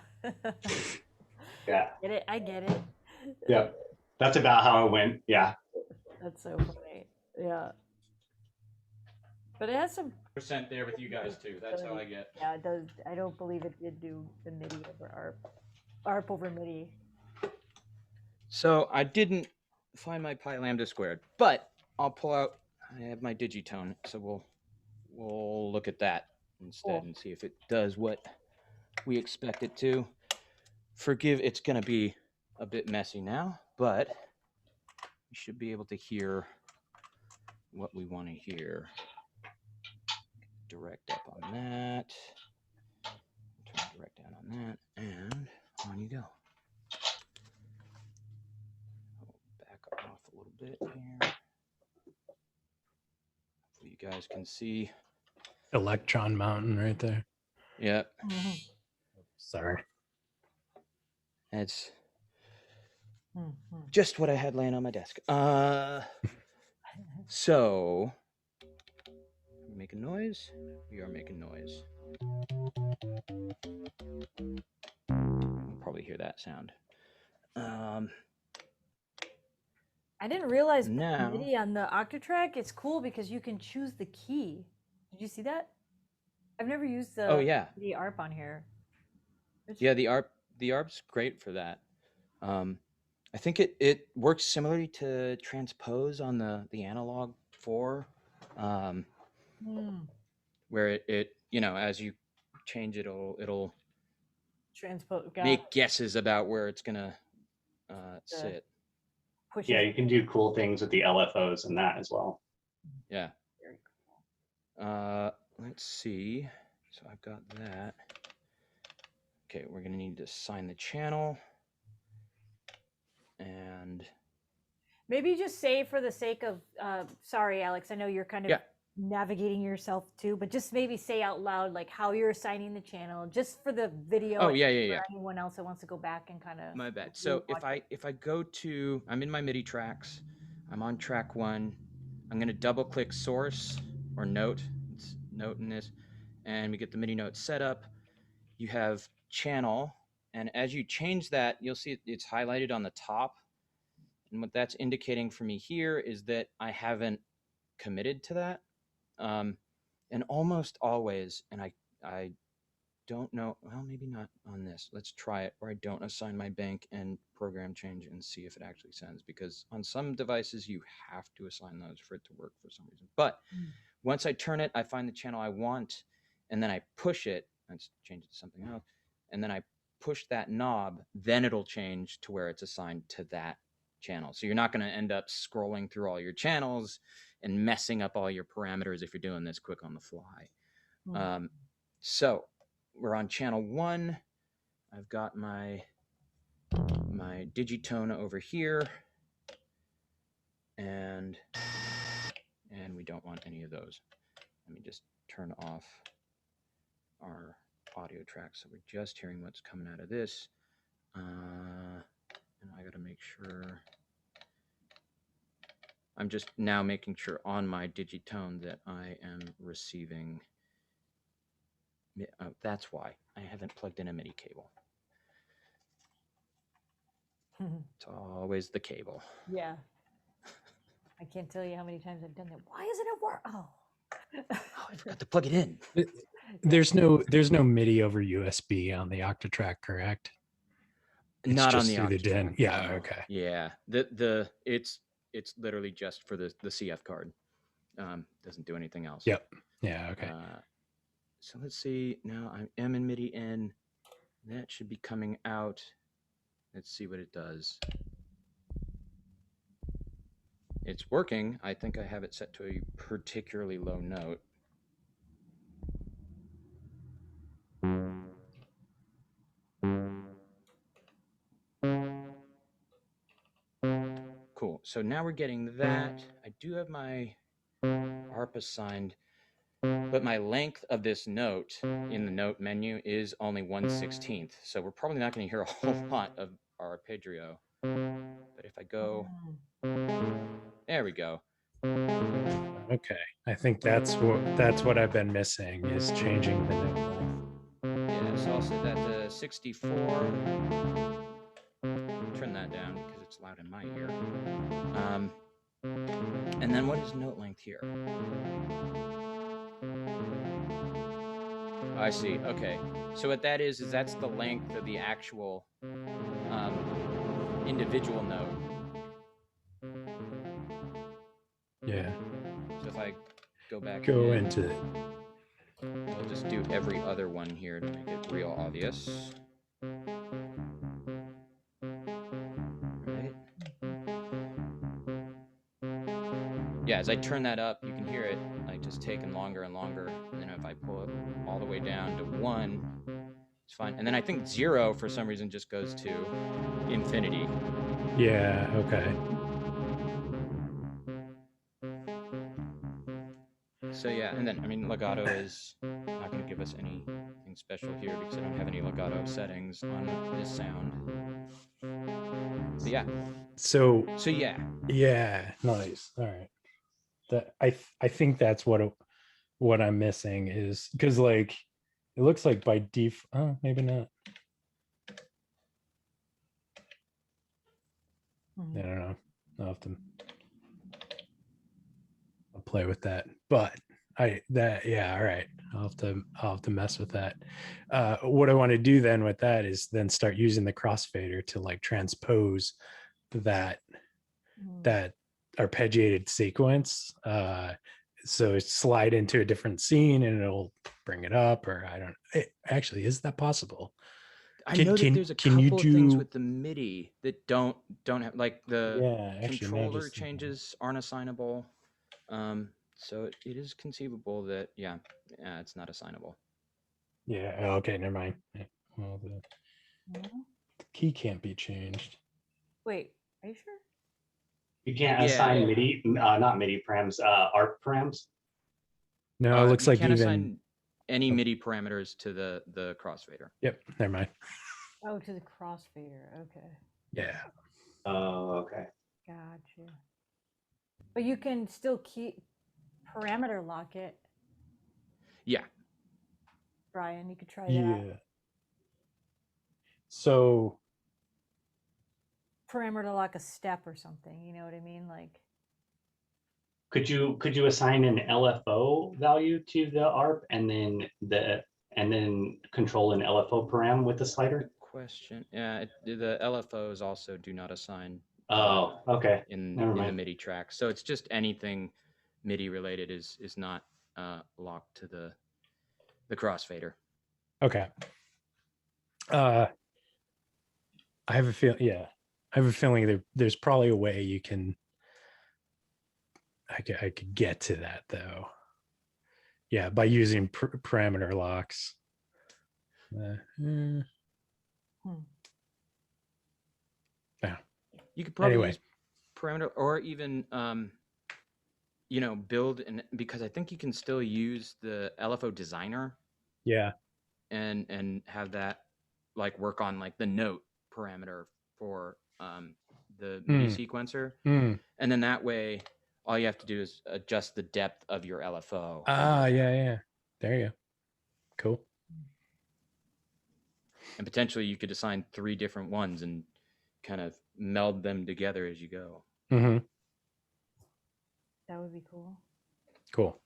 Yeah. Get it? I get it. Yeah. That's about how it went. Yeah. That's so funny. Yeah. But it has some % there with you guys too. That's how I get. Yeah, it does. I don't believe it did do the MIDI over ARP over MIDI. So I didn't find my pi lambda squared, but I'll pull out. I have my Digitone, so we'll look at that instead and see if it does what we expect it to. Forgive, it's going to be a bit messy now, but we should be able to hear what we want to hear. Direct up on that. Turn direct down on that, and on you go. I'll back off a little bit here. Hopefully you guys can see. Elektron Mountain right there. Yep. Sorry. It's just what I had laying on my desk. So, making noise? We are making noise. You'll probably hear that sound. I didn't realize now, MIDI on the Octatrack. It's cool because you can choose the key. Did you see that? I've never used the MIDI ARP on here. Yeah, the ARP's great for that. I think it works similarly to transpose on the analog 4, where it as you change it'll transpose make guesses about where it's gonna sit. pushes. Yeah, you can do cool things with the LFOs and that as well. Yeah. Very cool. Let's see. So I've got that. Okay, we're gonna need to assign the channel. And Maybe just say for the sake of, sorry, Alex, I know you're kind of Yeah. navigating yourself too, but just maybe say out loud like how you're assigning the channel, just for the video. Oh, and yeah, for yeah, yeah. Anyone else that wants to go back and kind of. my bad. So if I go to, I'm in my MIDI tracks, I'm on track 1, I'm gonna double click source or note, it's note in this, and we get the MIDI note set up. You have channel, and as you change that, you'll see it's highlighted on the top. And what that's indicating for me here is that I haven't committed to that. And almost always, and I don't know, well, maybe not on this. Let's try it where I don't assign my bank and program change and see if it actually sends, because on some devices you have to assign those for it to work for some reason. But once I turn it, I find the channel I want, and then I push it. Let's change it to something else. And then I push that knob, then it'll change to where it's assigned to that channel. So you're not going to end up scrolling through all your channels and messing up all your parameters if you're doing this quick on the fly. So we're on channel 1. I've got my digitone over here, and we don't want any of those. Let me just turn off our audio track so we're just hearing what's coming out of this. And I got to make sure. I'm just now making sure on my digitone that I am receiving. Oh, that's why I haven't plugged in a MIDI cable. It's always the cable. Yeah. I can't tell you how many times I've done that. Why isn't it work? Oh. I forgot to plug it in. There's no MIDI over USB on the Octatrack, correct? It's Not on just the through the DIN. Octatrack, Yeah. no. Okay. Yeah. It's literally just for the CF card. Doesn't do anything else. Yep. Yeah. Okay. So let's see. Now I am in MIDI in. That should be coming out. Let's see what it does. It's working. I think I have it set to a particularly low note. Cool. So now we're getting that. I do have my ARP assigned, but my length of this note in the note menu is only 1/16. So we're probably not going to hear a whole lot of our arpeggio. But if I go, there we go. Okay. I think that's what I've been missing, is changing the note length. Yeah, so I'll set that to 64. Turn that down because it's loud in my ear. And then what is note length here? I see. Okay. So what that is that's the length of the actual individual note. Yeah. So if I go back into I'll just do every other one here to make it real obvious. Right. Yeah, as I turn that up, you can hear it like just taking longer and longer. And then if I pull it all the way down to 1, it's fine. And then I think 0 for some reason just goes to infinity. Yeah. Okay. So yeah, and then I mean legato is not going to give us anything special here because I don't have any legato settings on this sound. So yeah. So yeah. Yeah. Nice. All right. That I think that's what I'm missing, is because like it looks like by default. Oh, maybe not. I don't know. I'll play with that, but all right. I'll have to mess with that. What I want to do then with that is then start using the crossfader to like transpose that arpeggiated sequence. So slide into a different scene and it'll bring it up, or I don't. Actually, is that possible? I Can- know can- that there's a can you couple of things do- with the MIDI that don't have, like the Yeah, actually, now controller just thinking. changes aren't assignable. So it is conceivable that it's not assignable. Yeah. Okay. Never mind. Yeah, well, the Mhm. key can't be changed. Wait, are you sure? You can't Yeah, assign yeah. MIDI, not MIDI params, ARP params. No, it looks you like can't even. assign any MIDI parameters to the crossfader. Yep. Never mind. Oh, to the crossfader. Okay, Yeah. Oh, okay. gotcha. But you can still keep parameter lock it, Yeah. Brian. You could try that. Yeah. So Parameter lock a step or something. You know what I mean? Like, Could you assign an LFO value to the ARP and then control an LFO param with the slider? Good question. Yeah, the LFOs also do not assign Oh, okay. in Never the mind. MIDI track. So it's just anything MIDI related is not locked to the crossfader. okay. I have a feel. Yeah, I have a feeling there's probably a way you can. I could get to that though. Yeah, by using parameter locks. Yeah. You could probably Anyway. use parameter or even build because I think you can still use the LFO designer Yeah. and have that like work on like the note parameter for the MIDI sequencer. And then that way all you have to do is adjust the depth of your LFO. Yeah. There you go. Cool. And potentially you could assign 3 different ones and kind of meld them together as you go. Mm-hmm. that would be cool. Cool.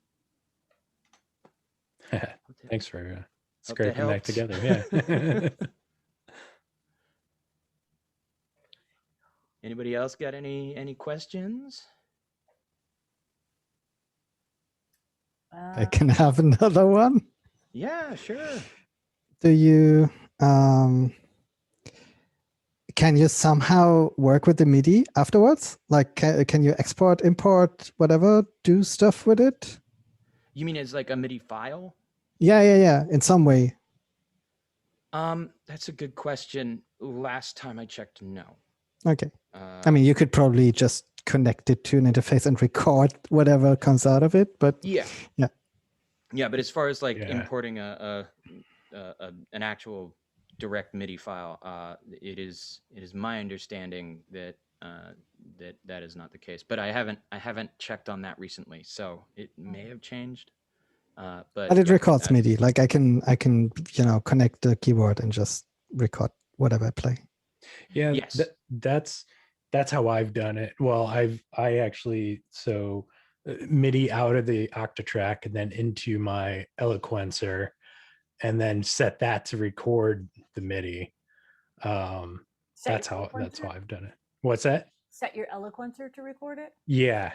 Thanks for Hope that scraping that helped. together. Yeah. Anybody else got any questions? I can have another one. Yeah, sure. Do you can you somehow work with the MIDI afterwards? Like, can you export, import, whatever, do stuff with it? You mean as like a MIDI file? Yeah. In some way. That's a good question. Last time I checked, no. Okay. I mean, you could probably just connect it to an interface and record whatever comes out of it, but Yeah. But as far as like Yeah. importing an actual direct MIDI file, it is my understanding that that is not the case. But I haven't checked on that recently, so it may have changed. But it yeah, records MIDI. Like I can connect the keyboard and just record whatever I play. Yeah. Yes. That's how I've done it. Well, I actually MIDI out of the Octatrack and then into my Eloquencer, and then set that to record the MIDI. That's how I've done it. What's that? Set your Eloquencer to record it? Yeah,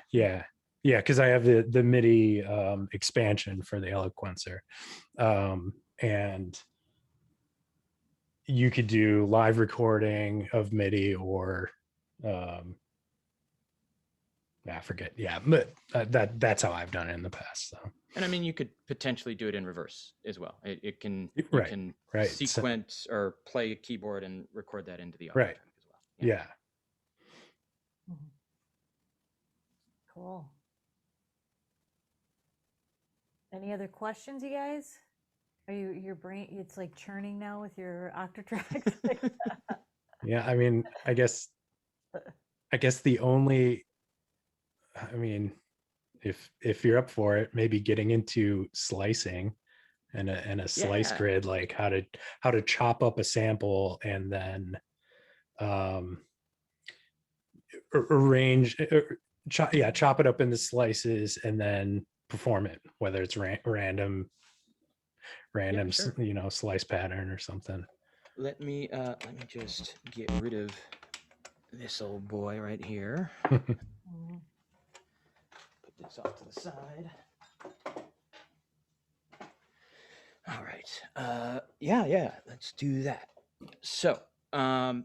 because I have the MIDI expansion for the Eloquencer, and you could do live recording of MIDI or I forget. Yeah, but that's how I've done it in the past. So. And I mean, you could potentially do it in reverse as well. It can Right. sequence or play a keyboard and record that into the audio Right. track as well. Yeah. Cool. Any other questions, you guys? Are your brain? It's like churning now with your Octatrack. Yeah. I mean, I guess the only. I mean, if you're up for it, maybe getting into slicing and a slice grid, like how to chop up a sample and then arrange chop it up into slices and then perform it, whether it's random sure. Slice pattern or something. Let me just get rid of this old boy right here. Put this off to the side. All right. Yeah. Let's do that. So I'll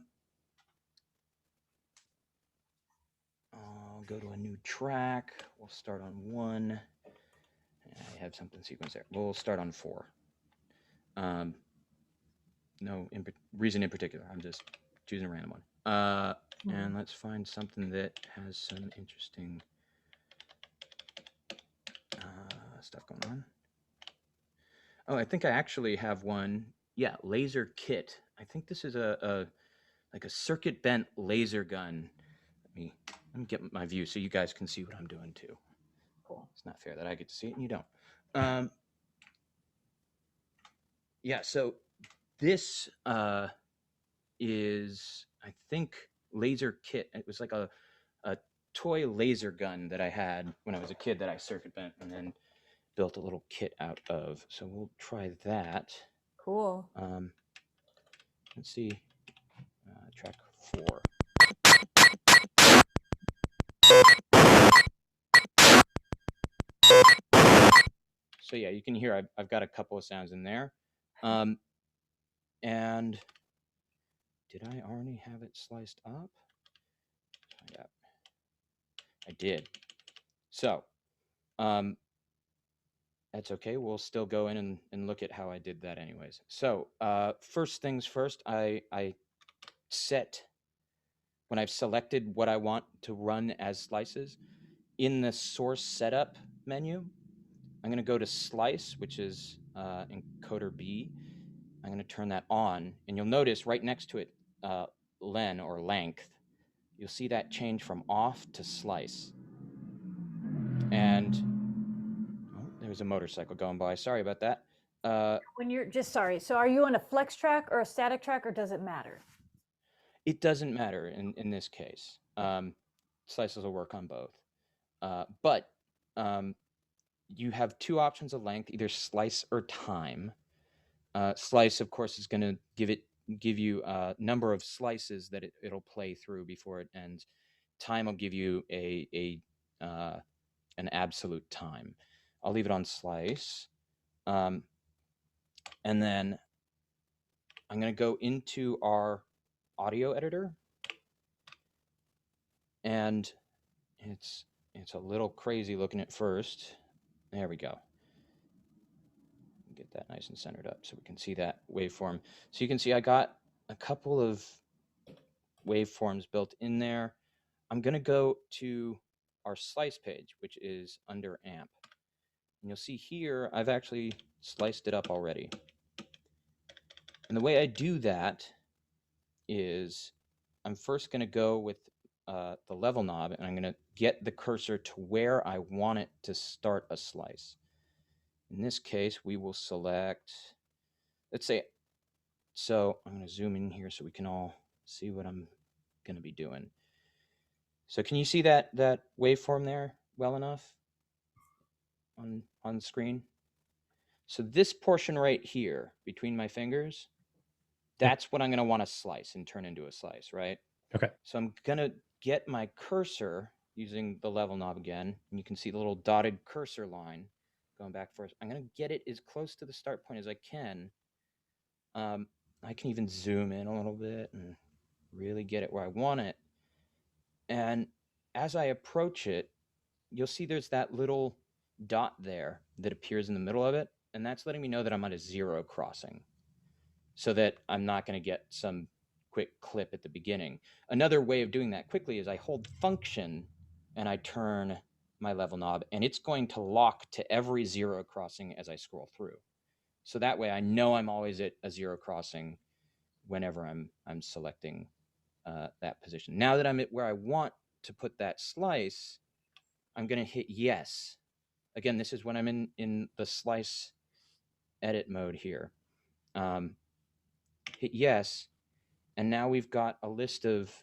go to a new track. We'll start on 1. I have something sequenced there. We'll start on 4. No reason in particular. I'm just choosing a random one. And let's find something that has some interesting stuff going on. Oh, I think I actually have one. Yeah, laser kit. I think this is like a circuit bent laser gun. Let me get my view so you guys can see what I'm doing too. Cool. It's not fair that I get to see it and you don't. Yeah, so this is, I think, laser kit. It was like a toy laser gun that I had when I was a kid that I circuit bent and then built a little kit out of. So we'll try that. Cool. Let's see, track 4. So yeah, you can hear I've got a couple of sounds in there. And did I already have it sliced up? Find out. I did. So that's okay. We'll still go in and look at how I did that anyways. So first things first, I set, when I've selected what I want to run as slices, in the source setup menu, I'm going to go to slice, which is encoder B. I'm going to turn that on, and you'll notice right next to it, len or length, you'll see that change from off to slice. And oh, there's a motorcycle going by. Sorry about that. When you're just sorry. So are you on a flex track or a static track, or does it matter? It doesn't matter in this case. Slices will work on both. But you have 2 options of length, either slice or time. Slice, of course, is going to give you a number of slices that it'll play through before it ends. Time will give you an absolute time. I'll leave it on slice. And then I'm going to go into our audio editor. And it's a little crazy looking at first. There we go. Get that nice and centered up so we can see that waveform. So you can see I got a couple of waveforms built in there. I'm going to go to our slice page, which is under amp. And you'll see here, I've actually sliced it up already. And the way I do that is I'm first going to go with the level knob, and I'm going to get the cursor to where I want it to start a slice. In this case, we will select, let's say, so I'm going to zoom in here so we can all see what I'm going to be doing. So can you see that waveform there well enough on the screen? So this portion right here between my fingers, that's what I'm going to want to slice and turn into a slice, right? Okay. So I'm going to get my cursor using the level knob again, and you can see the little dotted cursor line going back first. I'm going to get it as close to the start point as I can. I can even zoom in a little bit and really get it where I want it. And as I approach it, you'll see there's that little dot there that appears in the middle of it, and that's letting me know that I'm at a 0 crossing, so that I'm not going to get some quick clip at the beginning. Another way of doing that quickly is I hold function and I turn my level knob, and it's going to lock to every 0 crossing as I scroll through. So that way I know I'm always at a 0 crossing whenever I'm selecting that position. Now that I'm at where I want to put that slice, I'm going to hit yes. Again, this is when I'm in the slice edit mode here. Hit yes, and now we've got a list of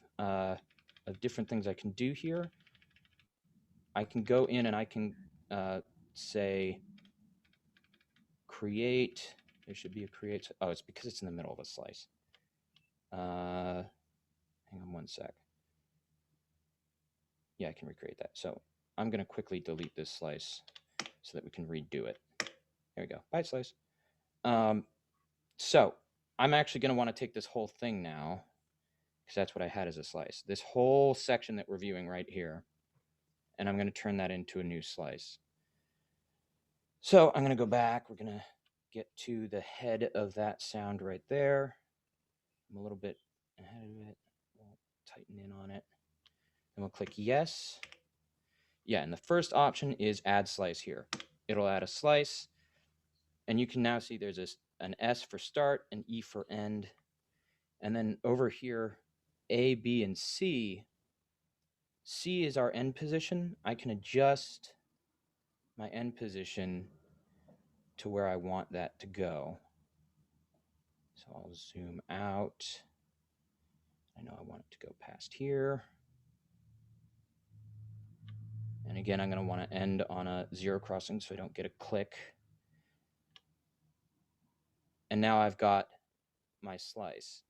different things I can do here. I can go in and I can say create. There should be a create. Oh, it's because it's in the middle of a slice. Hang on one sec. Yeah, I can recreate that. So I'm going to quickly delete this slice so that we can redo it. There we go. Bye, slice. So I'm actually going to want to take this whole thing now, because that's what I had as a slice. This whole section that we're viewing right here, and I'm going to turn that into a new slice. So I'm going to go back. We're going to get to the head of that sound right there. I'm a little bit ahead of it. We'll tighten in on it. And we'll click yes. Yeah, and the first option is add slice here. It'll add a slice. And you can now see there's an S for start, an E for end. And then over here, A, B, and C. C is our end position. I can adjust my end position to where I want that to go. So I'll zoom out. I know I want it to go past here. And again, I'm going to want to end on a zero crossing so I don't get a click. And now I've got my slice.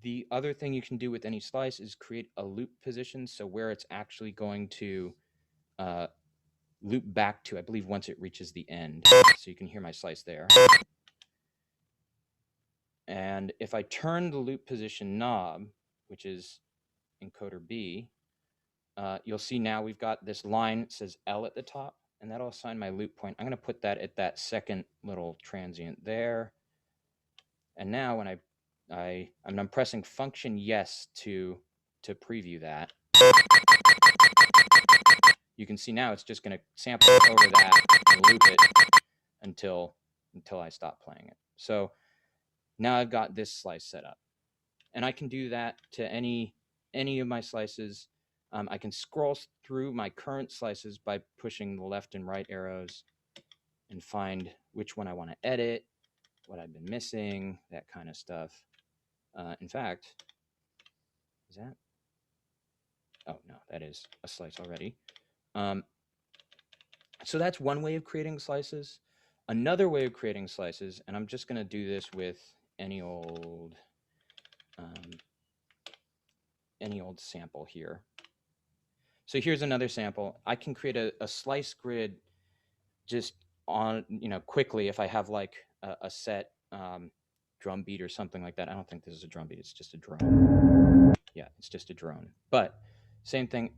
The other thing you can do with any slice is create a loop position. So where it's actually going to loop back to, I believe, once it reaches the end. So you can hear my slice there. And if I turn the loop position knob, which is encoder B, you'll see now we've got this line that says L at the top, and that'll assign my loop point. I'm going to put that at that second little transient there. And now when I'm pressing function yes to preview that, you can see now it's just going to sample over that and loop it until I stop playing it. So now I've got this slice set up, and I can do that to any of my slices. I can scroll through my current slices by pushing the left and right arrows and find which one I want to edit, what I've been missing, that kind of stuff. In fact, is that? Oh, no, that is a slice already. So that's one way of creating slices. Another way of creating slices, and I'm just going to do this with any old sample here. So here's another sample. I can create a slice grid just on, quickly if I have like a set drum beat or something like that. I don't think this is a drum beat. It's just a drone. Yeah, it's just a drone. But same thing.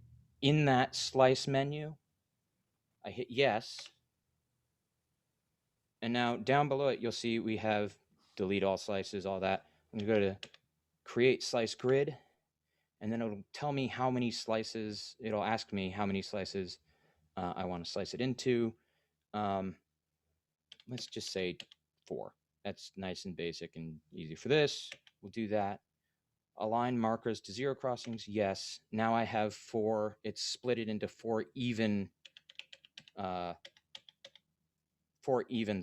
In that slice menu, I hit yes. And now down below it, you'll see we have delete all slices, all that. I'm going to go to create slice grid. And then it'll tell me how many slices, it'll ask me how many slices I want to slice it into. Let's just say 4. That's nice and basic and easy for this. We'll do that. Align markers to zero crossings, yes. Now I have 4, it's split it into 4 even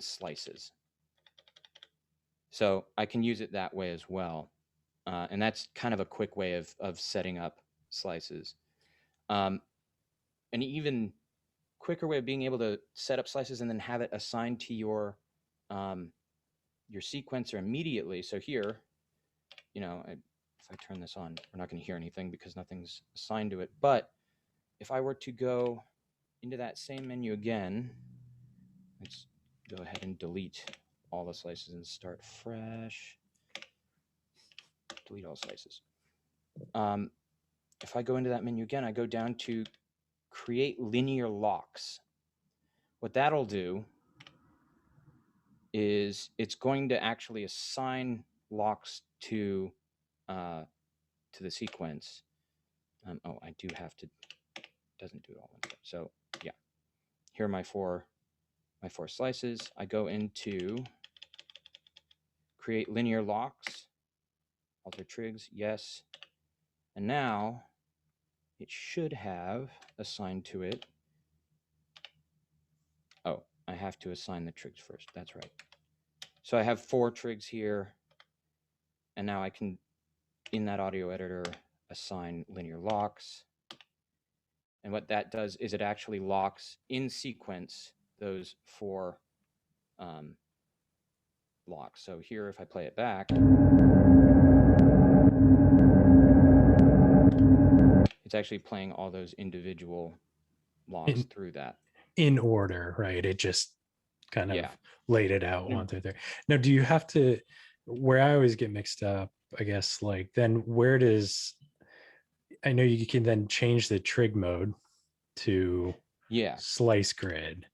slices. So I can use it that way as well. And that's kind of a quick way of setting up slices. An even quicker way of being able to set up slices and then have it assigned to your sequencer immediately. So here, if I turn this on, we're not going to hear anything because nothing's assigned to it. But if I were to go into that same menu again, let's go ahead and delete all the slices and start fresh. Delete all slices. If I go into that menu again, I go down to create linear locks. What that'll do is it's going to actually assign locks to the sequence. Oh, I do have to. Doesn't do it all one step. So yeah, here are my four slices. I go into create linear locks. Alter trigs, yes. And now it should have assigned to it. Oh, I have to assign the trigs first. That's right. So I have 4 trigs here. And now I can, in that audio editor, assign linear locks. And what that does is it actually locks in sequence those 4 locks. So here, if I play it back, it's actually playing all those individual locks through that. In order, right? It just kind of Yeah. laid it out Mm. 1 through 3. Now, do you have to, where I always get mixed up, I guess, like then where does, I know you can then change the trig mode to Yeah. slice grid.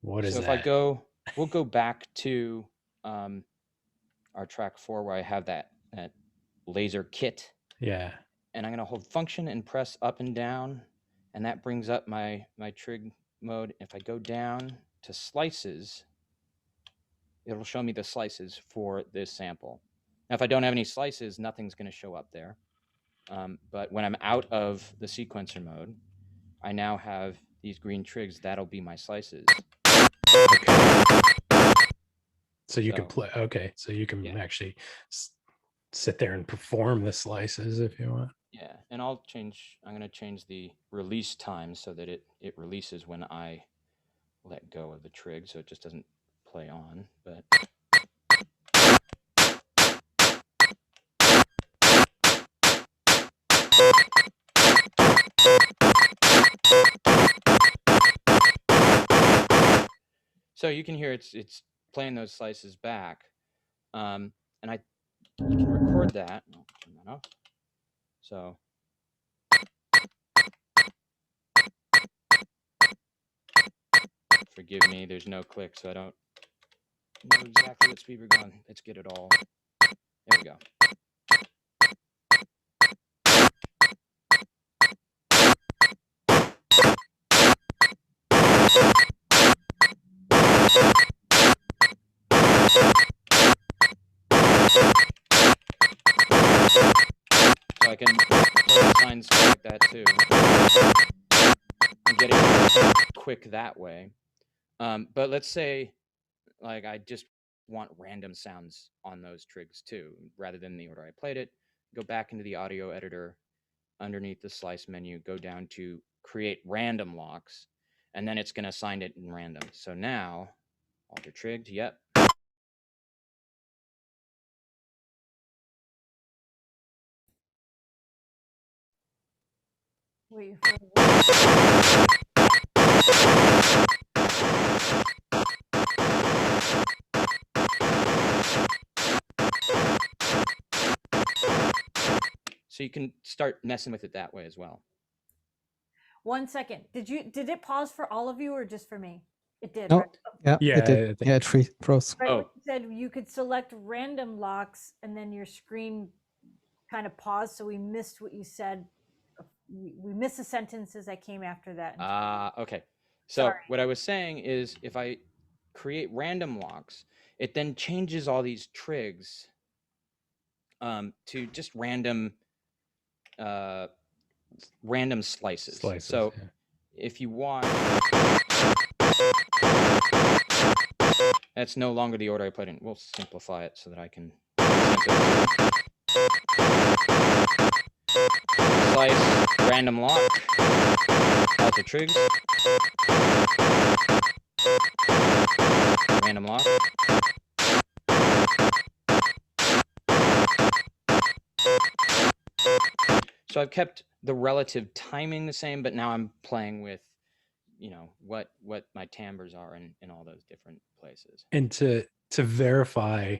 What is So if that? I go, we'll go back to our track 4 where I have that laser kit. Yeah. And I'm going to hold function and press up and down. And that brings up my trig mode. If I go down to slices, it'll show me the slices for this sample. Now, if I don't have any slices, nothing's going to show up there. But when I'm out of the sequencer mode, I now have these green trigs. That'll be my slices. Okay. So you can So, play. Okay. So you can yeah. actually sit there and perform the slices if you want. Yeah. And I'm going to change the release time so that it releases when I let go of the trig. So it just doesn't play on. But so you can hear it's playing those slices back, and you can record that. I'll turn that off. So forgive me, there's no click, so I don't know exactly what speed we're going. Let's get it all. There we go. So I can play signs like that too. And get it quick that way. But let's say, like, I just want random sounds on those trigs too, rather than the order I played it. Go back into the audio editor, underneath the slice menu, go down to create random locks, and then it's going to assign it in random. So now, alter trigged, yep. Wait for the So you can start messing with it that way as well. 1 second. Did it pause for all of you or just for me? It did, No. right? Yeah, Yeah, it did. I think- Yeah, it froze. Right, Oh. when you said you could select random locks and then your screen kind of paused, so we missed what you said. We missed the sentences that came after that. Okay. So Sorry. what I was saying is if I create random locks, it then changes all these trigs to just random slices. So yeah. if you watch, that's no longer the order I played in. We'll simplify it so that I can slice, random lock, alter trigs, random lock. So I've kept the relative timing the same, but now I'm playing with, you know, what my timbres are in all those different places. And to verify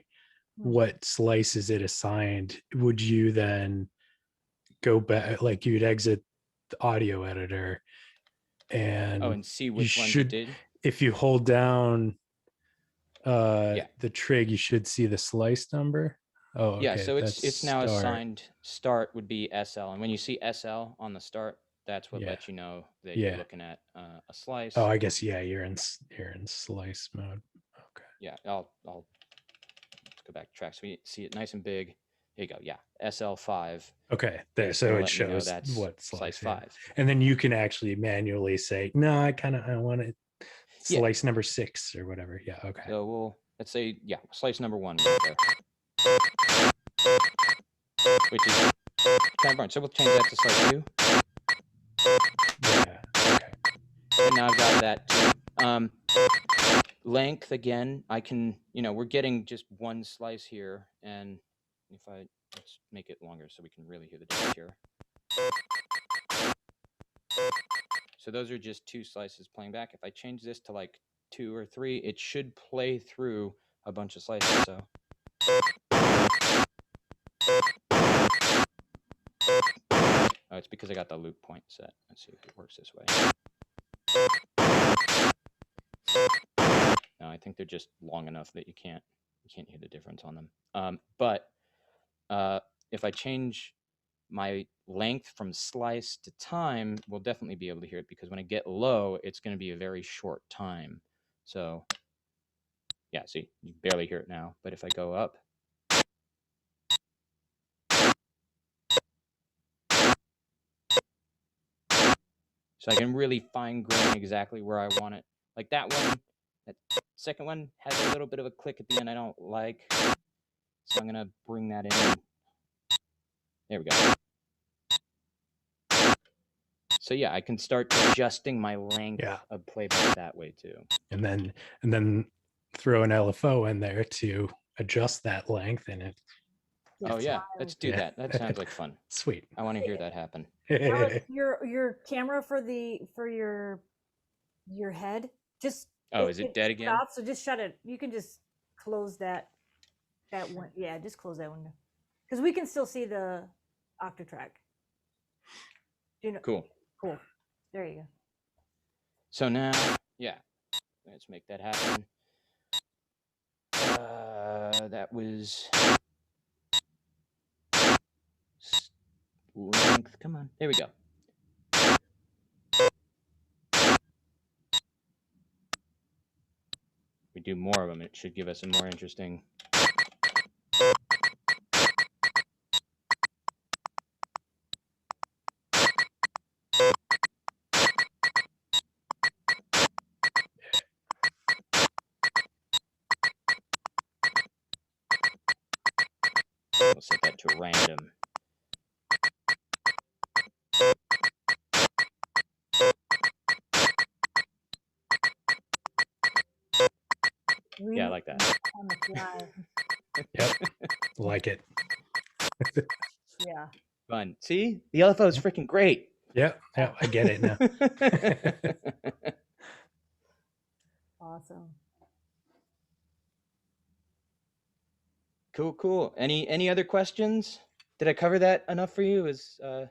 what slices it assigned, would you then go back, like you'd exit the audio editor and see which ones should, it did? if you hold down the trig, you should see the slice number. Oh, okay. Yeah, so that's it's now start. assigned start would be SL, and when you see SL on the start, that's what lets you know that you're looking at a slice. Oh, I guess you're in slice mode. Okay. Yeah, I'll let's go back to track so we see it nice and big. Here you go. Yeah, SL5. Okay, there. So it shows that's what slice yeah. 5. And then you can actually manually say, no, I want it slice number 6 or whatever. Yeah. Okay. So let's say, slice number 1 right there. Which is kind of boring. So we'll change that to slice 2. Yeah. Okay. And now I've got that too. Length again, I can, we're getting just one slice here, and if let's make it longer so we can really hear the difference here. So those are just 2 slices playing back. If I change this to like 2 or 3, it should play through a bunch of slices. So. Oh, it's because I got the loop point set. Let's see if it works this way. No, I think they're just long enough that you can't hear the difference on them. But if I change my length from slice to time, we'll definitely be able to hear it, because when I get low, it's going to be a very short time. So yeah, see, you barely hear it now. But if I go up, so I can really fine grain exactly where I want it. Like that one, that second one has a little bit of a click at the end I don't like. So I'm going to bring that in. There we go. So yeah, I can start adjusting my length of playback that way too. And then throw an LFO in there to adjust that length in it. Oh yeah, let's do that. That sounds like fun. Sweet. I want to hear that happen. Alex, your camera for your head, just is it dead again? Off, so just shut it. You can just close that one. Yeah, just close that window, because we can still see the Octatrack. You know. Cool. There you go. So now, yeah, let's make that happen. That was length. Come on, there we go. We do more of them, it should give us a more interesting. We'll set that to random. Yeah, I like that. On the fly. Yep, like it. Yeah. Fun. See, the LFO is freaking great. Yeah, I get it now. Awesome. Cool. Any other questions? Did I cover that enough for you? Is there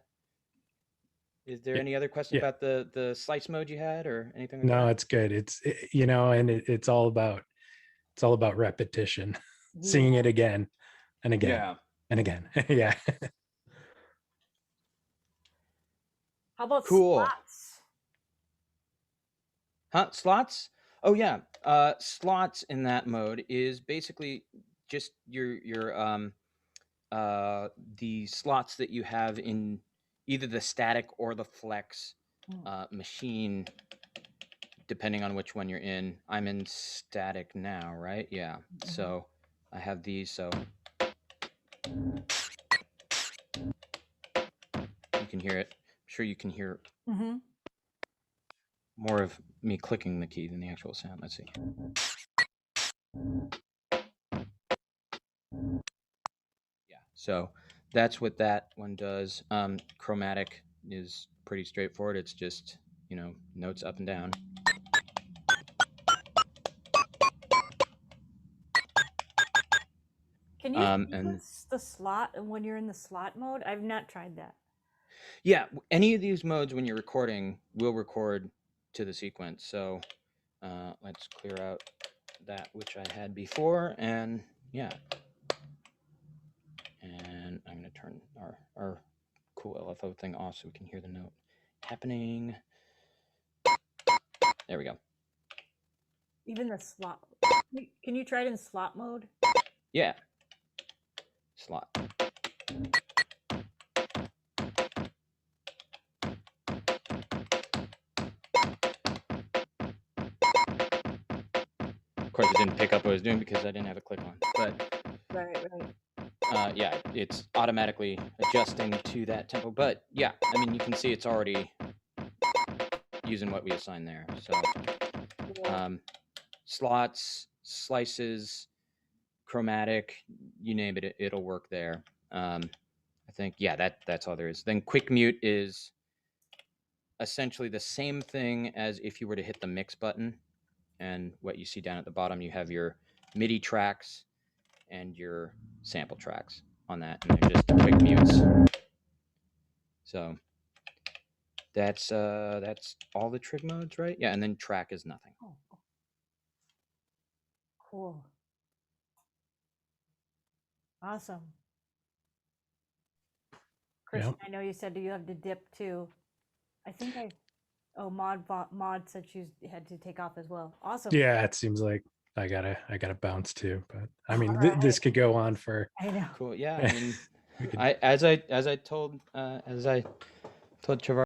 any other question about the slice mode you had or anything like that? No, it's good. It's and it's all about repetition, seeing it again and again and again. Yeah. How about cool slots? Slots? Oh yeah. Slots in that mode is basically just your the slots that you have in either the static or the flex machine, depending on which one you're in. I'm in static now, right? Yeah. So I have these, so you can hear it. I'm sure you can hear more of me clicking the key than the actual sound. Let's see. Yeah, so that's what that one does. Chromatic is pretty straightforward. It's just, notes up and down. Can you sequence the slot when you're in the slot mode? I've not tried that. Yeah, any of these modes when you're recording will record to the sequence. So let's clear out that which I had before, and yeah. And I'm going to turn our cool LFO thing off so we can hear the note happening. There we go. Even the slot. Can you try it in slot mode? Yeah. Slot. Of course, it didn't pick up what I was doing because I didn't have a click on. But right. Yeah, it's automatically adjusting to that tempo. But yeah, I mean, you can see it's already using what we assigned there. So slots, slices, chromatic, you name it, it'll work there. I think, yeah, that's all there is. Then quick mute is essentially the same thing as if you were to hit the mix button. And what you see down at the bottom, you have your MIDI tracks and your sample tracks on that, and they're just quick mutes. So that's all the trig modes, right? Yeah, and then track is nothing. Oh, cool. Awesome. Chris, Yeah. I know you said you have to dip too. I think Mod said she had to take off as well. Awesome. Yeah, it seems like I gotta bounce too. But I mean, All this right. could go on for. I know. Cool. Yeah. I mean, We could- as I told Trevor.